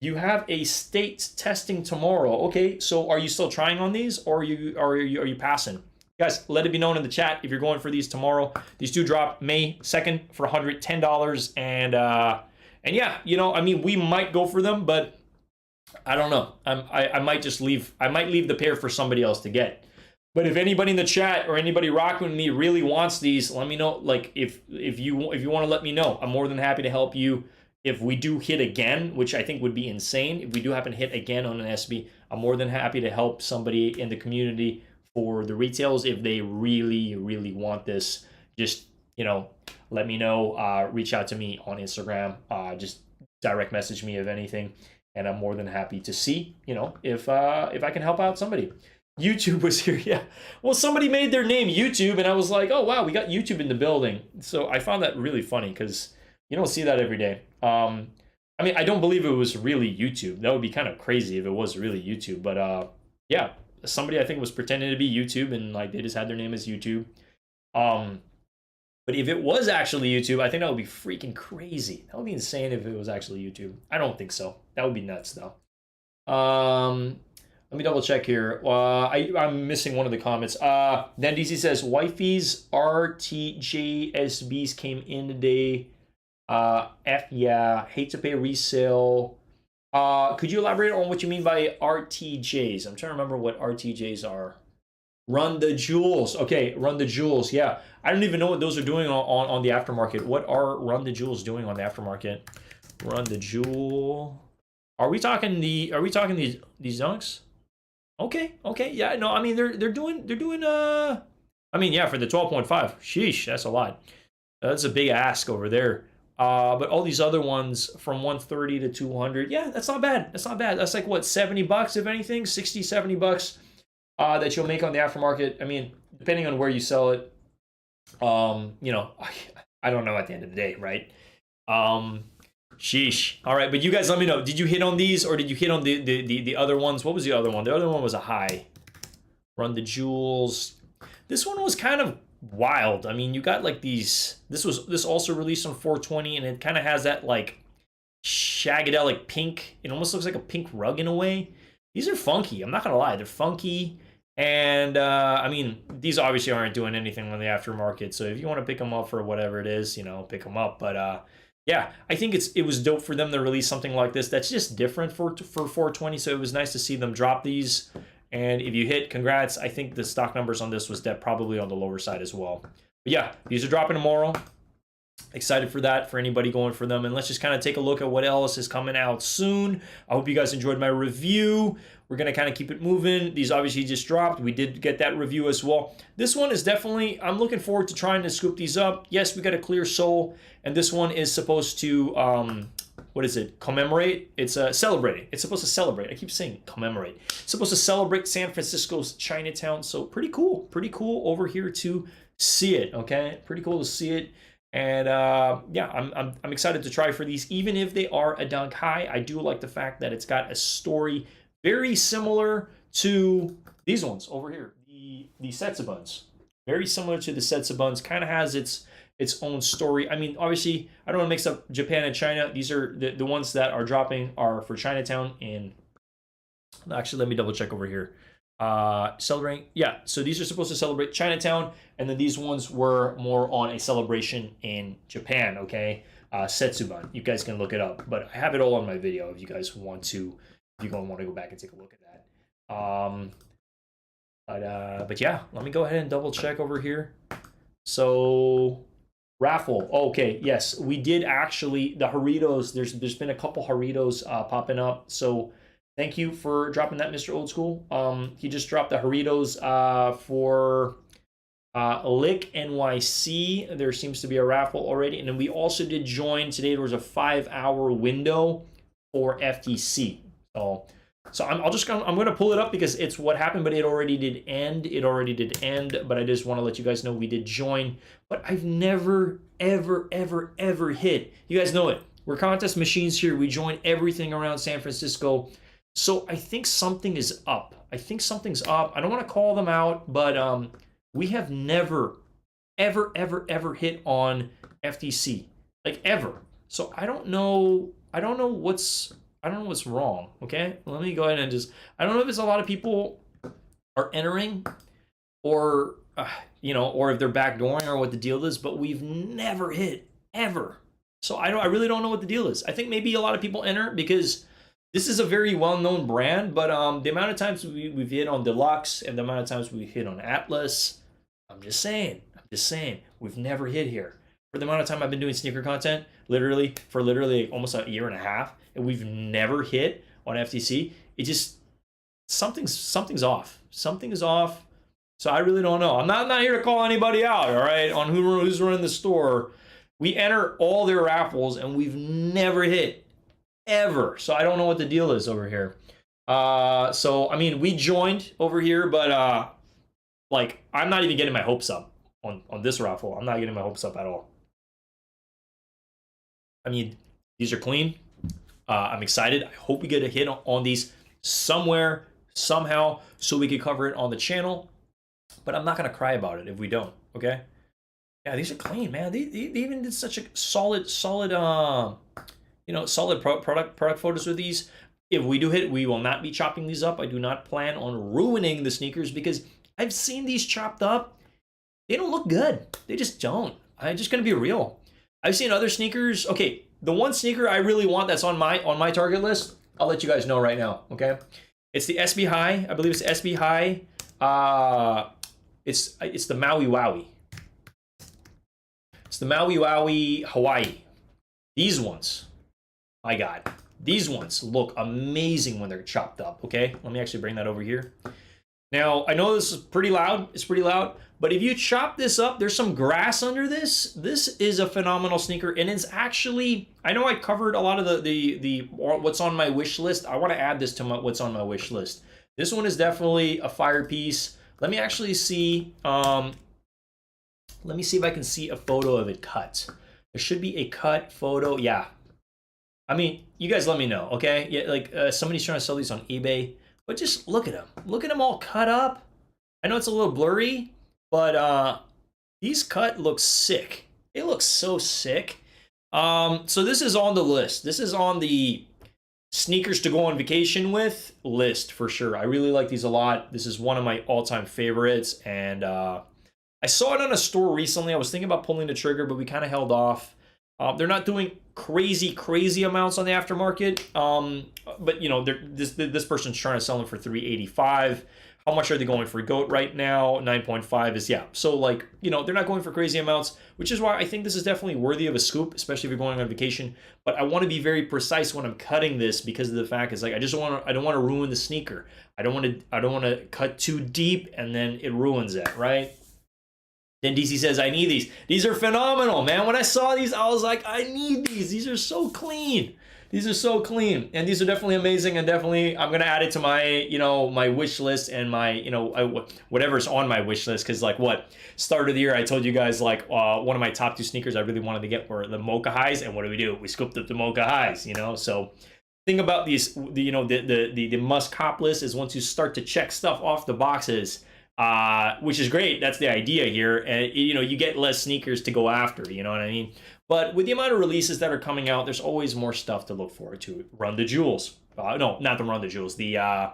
You have a state testing tomorrow. Okay, so are you still trying on these, or are you passing? Guys, let it be known in the chat if you're going for these tomorrow. These do drop May 2nd for $110, and yeah, I mean, we might go for them, but I don't know. I might just leave. I might leave the pair for somebody else to get. But if anybody in the chat or anybody rocking with me really wants these, let me know. Like if you want to let me know, I'm more than happy to help you. If we do hit again, which I think would be insane, if we do happen to hit again on an SB, I'm more than happy to help somebody in the community for the retails if they really, really want this. Just, let me know. Reach out to me on Instagram. Just direct message me if anything, and I'm more than happy to see, if I can help out somebody. YouTube was here, yeah. Well, somebody made their name YouTube, and I was like, oh wow, we got YouTube in the building. So I found that really funny because you don't see that every day. I mean, I don't believe it was really YouTube. That would be kind of crazy if it was really YouTube. But yeah, somebody I think was pretending to be YouTube, and like they just had their name as YouTube. But if it was actually YouTube, I think that would be freaking crazy. That would be insane if it was actually YouTube. I don't think so. That would be nuts though. Let me double check here. I'm missing one of the comments. Then DC says, wifey's RTJSBs came in today. Yeah, hate to pay resale. Could you elaborate on what you mean by RTJs? I'm trying to remember what RTJs are. Run the jewels. Okay, run the jewels. Yeah, I don't even know what those are doing on the aftermarket. What are run the jewels doing on the aftermarket? Run the jewel. Are we talking these dunks? Okay. Yeah, no, I mean they're doing I mean, yeah, for the 12.5. Sheesh, that's a lot. That's a big ask over there. But all these other ones from 130 to 200, yeah, that's not bad. That's not bad. That's like what, 70 bucks if anything, 60, 70 bucks that you'll make on the aftermarket. I mean, depending on where you sell it, you know, I don't know at the end of the day, right? Sheesh. All right, but you guys let me know. Did you hit on these or did you hit on the other ones? What was the other one? The other one was a high. Run the Jewels. This one was kind of wild. I mean, you got like these. This also released on 420, and it kind of has that like shagadelic pink. It almost looks like a pink rug in a way. These are funky. I'm not gonna lie, they're funky. And I mean, these obviously aren't doing anything on the aftermarket. So if you want to pick them up for whatever it is, you know, pick them up. But yeah, I think it was dope for them to release something like this that's just different for 420. So it was nice to see them drop these. And if you hit, congrats. I think the stock numbers on this was probably on the lower side as well. But yeah, these are dropping tomorrow. Excited for that, for anybody going for them. And let's just kind of take a look at what else is coming out soon. I hope you guys enjoyed my review. We're going to kind of keep it moving. These obviously just dropped. We did get that review as well. This one is definitely, I'm looking forward to trying to scoop these up. Yes, we got a clear sole. And this one is supposed to, what is it? Commemorate? It's celebrating. It's supposed to celebrate. I keep saying commemorate. It's supposed to celebrate San Francisco's Chinatown. So pretty cool. Pretty cool over here to see it, okay? Pretty cool to see it. And yeah, I'm excited to try for these, even if they are a dunk high. I do like the fact that it's got a story very similar to these ones over here, the Setsubuns. Very similar to the Setsubuns, kind of has its own story. I mean, obviously, I don't want to mix up Japan and China. These are the ones that are dropping are for Chinatown. And actually, let me double check over here. Celebrating, yeah, so these are supposed to celebrate Chinatown, and then these ones were more on a celebration in Japan, okay? Setsuban, you guys can look it up, but I have it all on my video if you guys want to, if you want to go back and take a look at that. But yeah, let me go ahead and double check over here. So raffle, okay, yes, we did actually, the Haritos, there's been a couple Haritos popping up, so thank you for dropping that, Mr. Old School. He just dropped the Haritos for Lick NYC. There seems to be a raffle already. And then we also did join today. There was a 5-hour window for FTC. So I'm going to pull it up because it's what happened, but it already did end. It already did end, but I just want to let you guys know we did join. But I've never, ever, ever, ever hit. You guys know it. We're contest machines here. We join everything around San Francisco. So I think something is up. I think something's up. I don't want to call them out, but we have never, ever, ever, ever hit on FTC, like ever. So I don't know what's wrong. Okay, let me go ahead and just. I don't know if it's a lot of people are entering, or you know, or if they're backdooring or what the deal is. But we've never hit ever. So I really don't know what the deal is. I think maybe a lot of people enter because this is a very well-known brand, but the amount of times we've hit on Deluxe and the amount of times we've hit on Atlas, I'm just saying, we've never hit here. For the amount of time I've been doing sneaker content, literally almost a year and a half, and we've never hit on FTC, it just, something's off. Something is off. So I really don't know. I'm not here to call anybody out, all right, on who's running the store. We enter all their raffles, and we've never hit. Ever. So I don't know what the deal is over here. So I mean, we joined over here, but like I'm not even getting my hopes up on this raffle. I'm not getting my hopes up at all. I mean, these are clean. I'm excited. I hope we get a hit on these somewhere, somehow, so we can cover it on the channel. But I'm not gonna cry about it if we don't. Okay? Yeah, these are clean, man. They even did such a solid you know, solid product photos with these. If we do hit, we will not be chopping these up. I do not plan on ruining the sneakers because I've seen these chopped up. They don't look good. They just don't. I'm just gonna be real. I've seen other sneakers. Okay, the one sneaker I really want that's on my target list, I'll let you guys know right now. Okay, it's the SB High. I believe it's SB High. It's the Maui Wowie. It's the Maui Wowie Hawaii. These ones. My God, these ones look amazing when they're chopped up, okay? Let me actually bring that over here. Now, I know this is pretty loud. It's pretty loud. But if you chop this up, there's some grass under this. This is a phenomenal sneaker, and it's actually, I know I covered a lot of the what's on my wish list. I want to add this to what's on my wish list. This one is definitely a fire piece. Let me actually see. Let me see if I can see a photo of it cut. There should be a cut photo. Yeah. I mean, you guys let me know, okay? Yeah, like somebody's trying to sell these on eBay, but just look at them. Look at them all cut up. I know it's a little blurry, but these cut look sick. It looks so sick. So this is on the list. This is on the sneakers to go on vacation with list for sure. I really like these a lot. This is one of my all-time favorites, and I saw it on a store recently. I was thinking about pulling the trigger, but we kind of held off. They're not doing crazy amounts on the aftermarket, but you know, this person's trying to sell them for $385. How much are they going for GOAT right now? 9.5 is, yeah. So like, you know, they're not going for crazy amounts, which is why I think this is definitely worthy of a scoop, especially if you're going on vacation. But I want to be very precise when I'm cutting this, because of the fact is like, I don't want to ruin the sneaker. I don't want to cut too deep and then it ruins it, right? Then DC says, I need these. These are phenomenal, man. When I saw these, I was like, I need these. These are so clean. These are so clean. And these are definitely amazing. And definitely, I'm going to add it to my, you know, my wish list and my, you know, whatever's on my wish list. Because like what? Start of the year, I told you guys like one of my top 2 sneakers I really wanted to get were the Mocha Highs. And what do? We scooped up the Mocha Highs, you know. So thing about these, you know, the must cop list is once you start to check stuff off the boxes, which is great. That's the idea here. And, you know, you get less sneakers to go after, you know what I mean? But with the amount of releases that are coming out, there's always more stuff to look forward to. Run the Jewels. No, not the Run the Jewels. The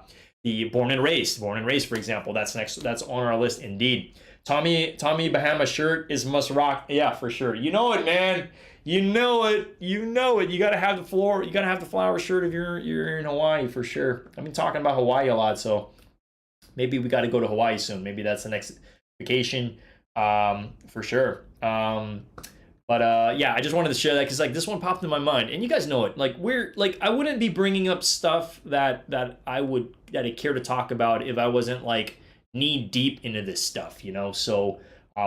Born and Raised. Born and Raised, for example. That's next. That's on our list indeed. Tommy Bahama shirt is must rock. Yeah, for sure. You know it, man. You know it. You know it. You gotta have the floor. You gotta have the flower shirt if you're in Hawaii for sure. I've been talking about Hawaii a lot, so maybe we got to go to Hawaii soon. Maybe that's the next vacation, for sure. Yeah, I just wanted to share that because like this one popped in my mind, and you guys know it. Like I wouldn't be bringing up stuff that I care to talk about if I wasn't like knee deep into this stuff, you know. So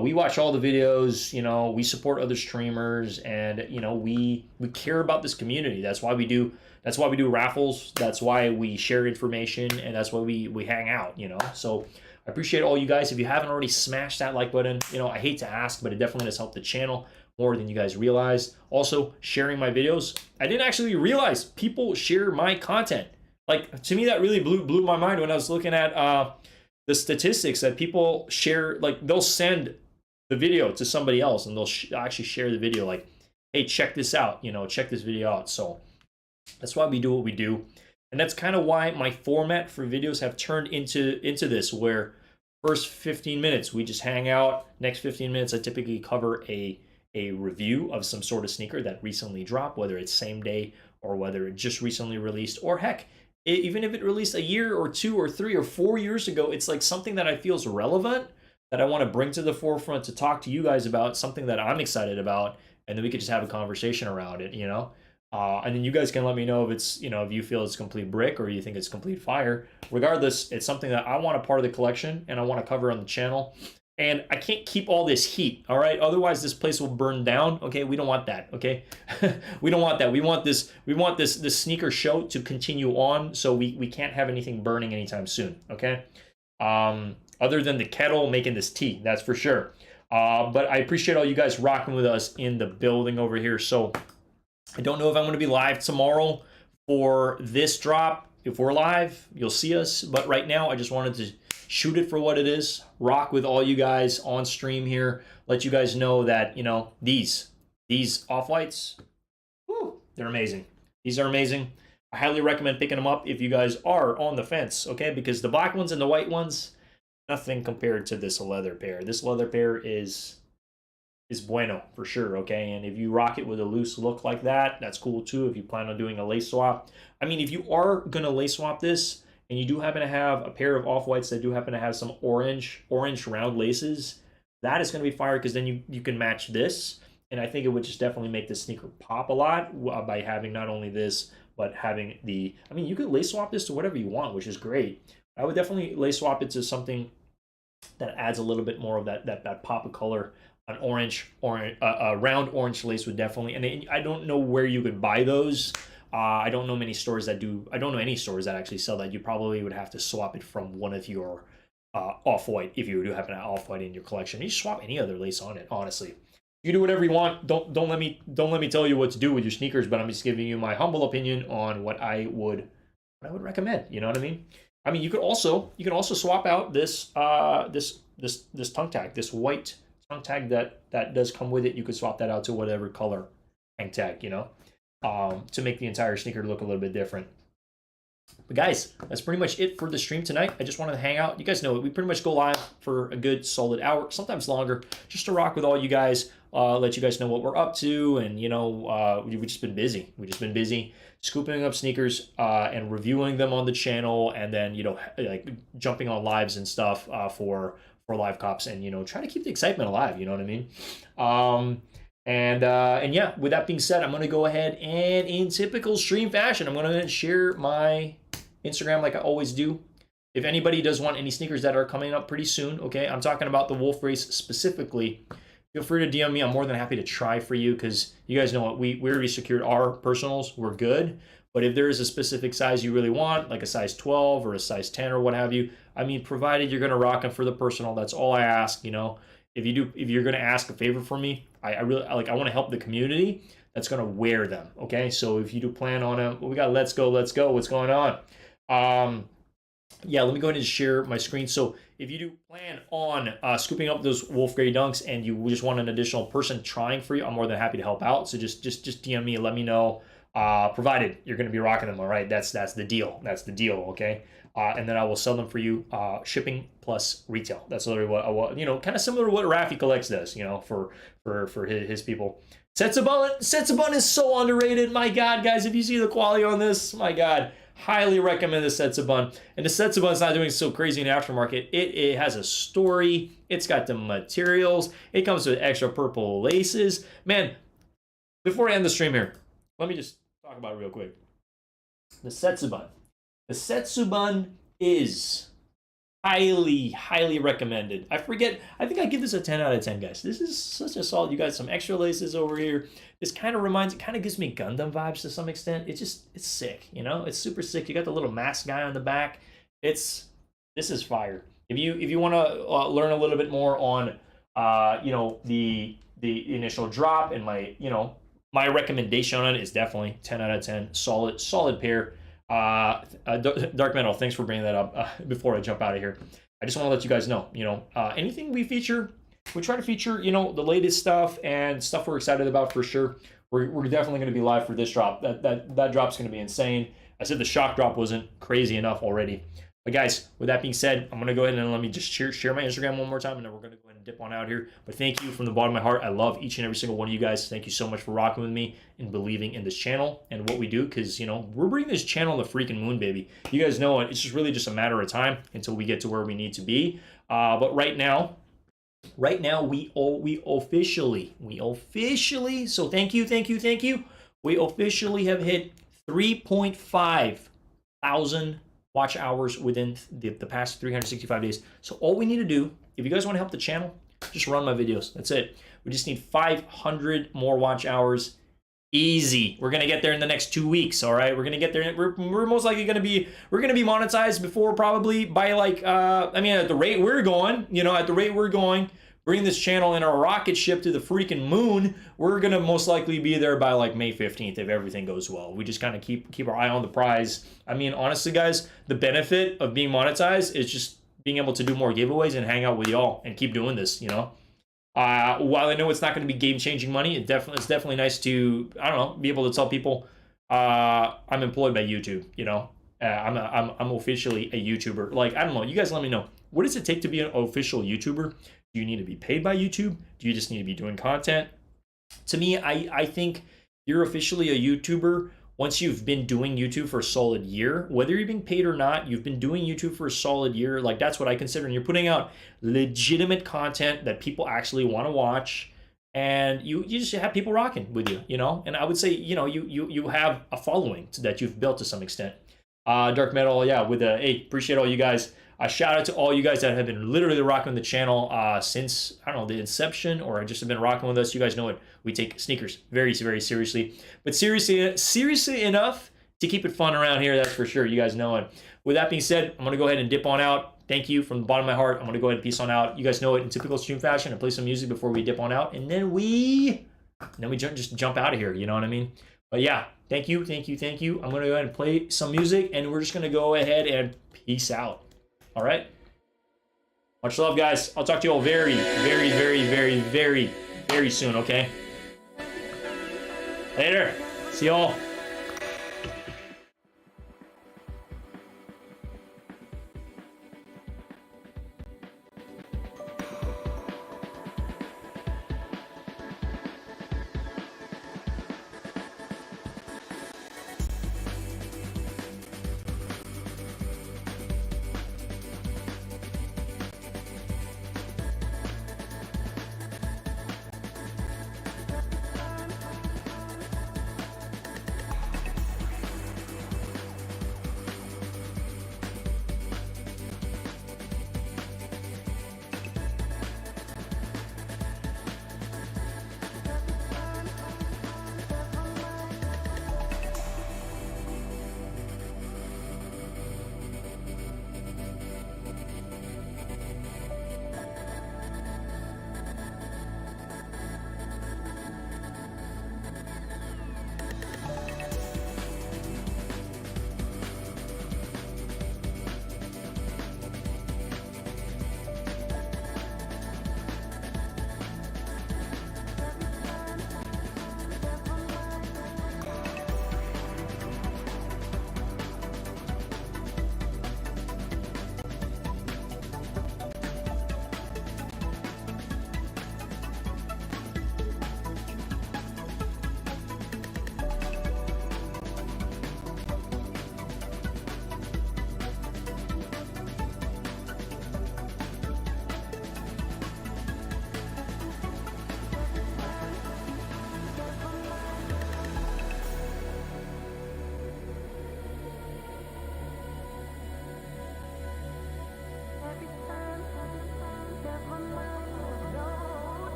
we watch all the videos, you know. We support other streamers, and you know we care about this community. That's why we do. That's why we do raffles. That's why we share information, and that's why we hang out, you know. So I appreciate all you guys. If you haven't already smashed that like button, you know, I hate to ask, but it definitely does help the channel more than you guys realize. Also, sharing my videos. I didn't actually realize people share my content. Like, to me, that really blew my mind when I was looking at the statistics that people share. Like, they'll send the video to somebody else, and they'll actually share the video like, hey, check this out, you know, check this video out. So that's why we do what we do. And that's kind of why my format for videos have turned into this, where first 15 minutes, we just hang out. Next 15 minutes, I typically cover a review of some sort of sneaker that recently dropped, whether it's same day or whether it just recently released, or heck, even if it released a year or 2 or 3 or 4 years ago, it's like something that I feel is relevant, that I want to bring to the forefront to talk to you guys about, something that I'm excited about, and then we could just have a conversation around it, you know? And then you guys can let me know if it's, you know, if you feel it's complete brick or you think it's complete fire. Regardless, it's something that I want a part of the collection and I want to cover on the channel. And I can't keep all this heat, all right? Otherwise, this place will burn down. Okay, we don't want that. Okay, we don't want that. We want this sneaker show to continue on. So we can't have anything burning anytime soon. Okay, other than the kettle making this tea, that's for sure. But I appreciate all you guys rocking with us in the building over here. So I don't know if I'm going to be live tomorrow for this drop. If we're live, you'll see us. But right now, I just wanted to shoot it for what it is, rock with all you guys on stream here, let you guys know that, you know, these off-whites, they're amazing. These are amazing. I highly recommend picking them up if you guys are on the fence, okay? Because the black ones and the white ones, nothing compared to this leather pair. This leather pair is bueno for sure, okay? And if you rock it with a loose look like that, that's cool too if you plan on doing a lace swap. I mean, if you are going to lace swap this, and you do happen to have a pair of off-whites that do happen to have some orange round laces, that is going to be fire, because then you can match this. And I think it would just definitely make the sneaker pop a lot by having not only this, but having the, I mean, you could lace swap this to whatever you want, which is great. I would definitely lace swap it to something that adds a little bit more of that pop of color. An round orange lace would definitely, and I don't know where you could buy those. I don't know many stores that do. I don't know any stores that actually sell that. You probably would have to swap it from one of your off-white if you do happen to have off-white in your collection. You swap any other lace on it, honestly. You do whatever you want. Don't let me tell you what to do with your sneakers, but I'm just giving you my humble opinion on what I would recommend. You know what I mean? I mean, you could also swap out this this tongue tag, this white tongue tag that does come with it. You could swap that out to whatever color tongue tag, you know, to make the entire sneaker look a little bit different. But guys, that's pretty much it for the stream tonight. I just wanted to hang out. You guys know it. We pretty much go live for a good solid hour, sometimes longer, just to rock with all you guys, let you guys know what we're up to. And, you know, we've just been busy. We've just been busy scooping up sneakers and reviewing them on the channel. And then, you know, like jumping on lives and stuff for live cops and, you know, trying to keep the excitement alive. You know what I mean? And yeah, with that being said, I'm going to go ahead and in typical stream fashion, I'm going to share my Instagram like I always do. If anybody does want any sneakers that are coming up pretty soon, okay, I'm talking about the Wolf Race specifically, feel free to DM me. I'm more than happy to try for you because you guys know what, we already secured our personals. We're good. But if there is a specific size you really want, like a size 12 or a size 10 or what have you, I mean, provided you're going to rock them for the personal, that's all I ask, you know. If you're going to ask a favor for me, I really like, I want to help the community that's going to wear them. Okay. So if you do plan on them, we got let's go. What's going on? Yeah, let me go ahead and share my screen. So if you do plan on scooping up those Wolf Gray Dunks and you just want an additional person trying for you, I'm more than happy to help out. So just DM me and let me know, provided you're going to be rocking them. All right. That's the deal. That's the deal. Okay. And then I will sell them for you, shipping plus retail. That's literally what I want, you know, kind of similar to what Raffy Collects does, you know, for his people. Setsubun is so underrated. My God, guys, if you see the quality on this, my God, highly recommend the Setsubun. And the Setsubun's not doing so crazy in the aftermarket. It has a story. It's got the materials. It comes with extra purple laces. Man, before I end the stream here, let me just talk about it real quick. The Setsubun. The Setsubun is highly recommended. I think I give this a 10 out of 10, guys. This is such a solid. You got some extra laces over here. This kind of gives me Gundam vibes to some extent. It's sick, you know? It's super sick. You got the little mask guy on the back. This is fire. If you want to learn a little bit more on you know, the initial drop and my recommendation on it is definitely 10 out of 10. Solid pair. Dark Metal, thanks for bringing that up before I jump out of here. I just want to let you guys know, you know, anything we feature, we try to feature, you know, the latest stuff and stuff we're excited about for sure. We're definitely going to be live for this drop. That drop's going to be insane. I said the shock drop wasn't crazy enough already. But guys, with that being said, I'm going to go ahead and let me just share my Instagram one more time, and then we're going to go ahead and dip on out here. But thank you from the bottom of my heart. I love each and every single one of you guys. Thank you so much for rocking with me and believing in this channel and what we do, because, you know, we're bringing this channel to the freaking moon, baby. You guys know it. It's just really just a matter of time until we get to where we need to be. But right now, we officially, so thank you. We officially have hit 3.5 thousand watch hours within the past 365 days. So all we need to do, if you guys want to help the channel, just run my videos. That's it. We just need 500 more watch hours. Easy. We're gonna get there in the next 2 weeks. All right, we're gonna get there. We're most likely gonna be monetized before, probably by like I mean, at the rate we're going, you know, bring this channel in our rocket ship to the freaking moon, we're gonna most likely be there by like May 15th if everything goes well. We just kind of keep our eye on the prize. I mean, honestly, guys, the benefit of being monetized is just being able to do more giveaways and hang out with y'all and keep doing this, you know. While I know it's not going to be game-changing money, it's definitely nice to, I don't know, be able to tell people I'm employed by YouTube, you know. I'm officially a YouTuber. Like, I don't know, you guys let me know. What does it take to be an official YouTuber? Do you need to be paid by YouTube? Do you just need to be doing content? To me, I think you're officially a YouTuber once you've been doing YouTube for a solid year. Whether you're being paid or not, you've been doing YouTube for a solid year. Like, that's what I consider. And you're putting out legitimate content that people actually want to watch. And you just have people rocking with you, you know? And I would say, you know, you have a following that you've built to some extent. Dark Metal, yeah, with a, hey, appreciate all you guys. Shout out to all you guys that have been literally rocking the channel since, I don't know, the inception, or just have been rocking with us. You guys know it. We take sneakers very, very seriously. But seriously enough to keep it fun around here, that's for sure. You guys know it. With that being said, I'm going to go ahead and dip on out. Thank you from the bottom of my heart. I'm going to go ahead and peace on out. You guys know it, in typical stream fashion. I play some music before we dip on out, and then we just jump out of here. You know what I mean? But yeah, thank you. I'm going to go ahead and play some music, and we're just going to go ahead and peace out. All right? Much love, guys. I'll talk to you all very, very, very, very, very, very soon, okay? Later. See y'all.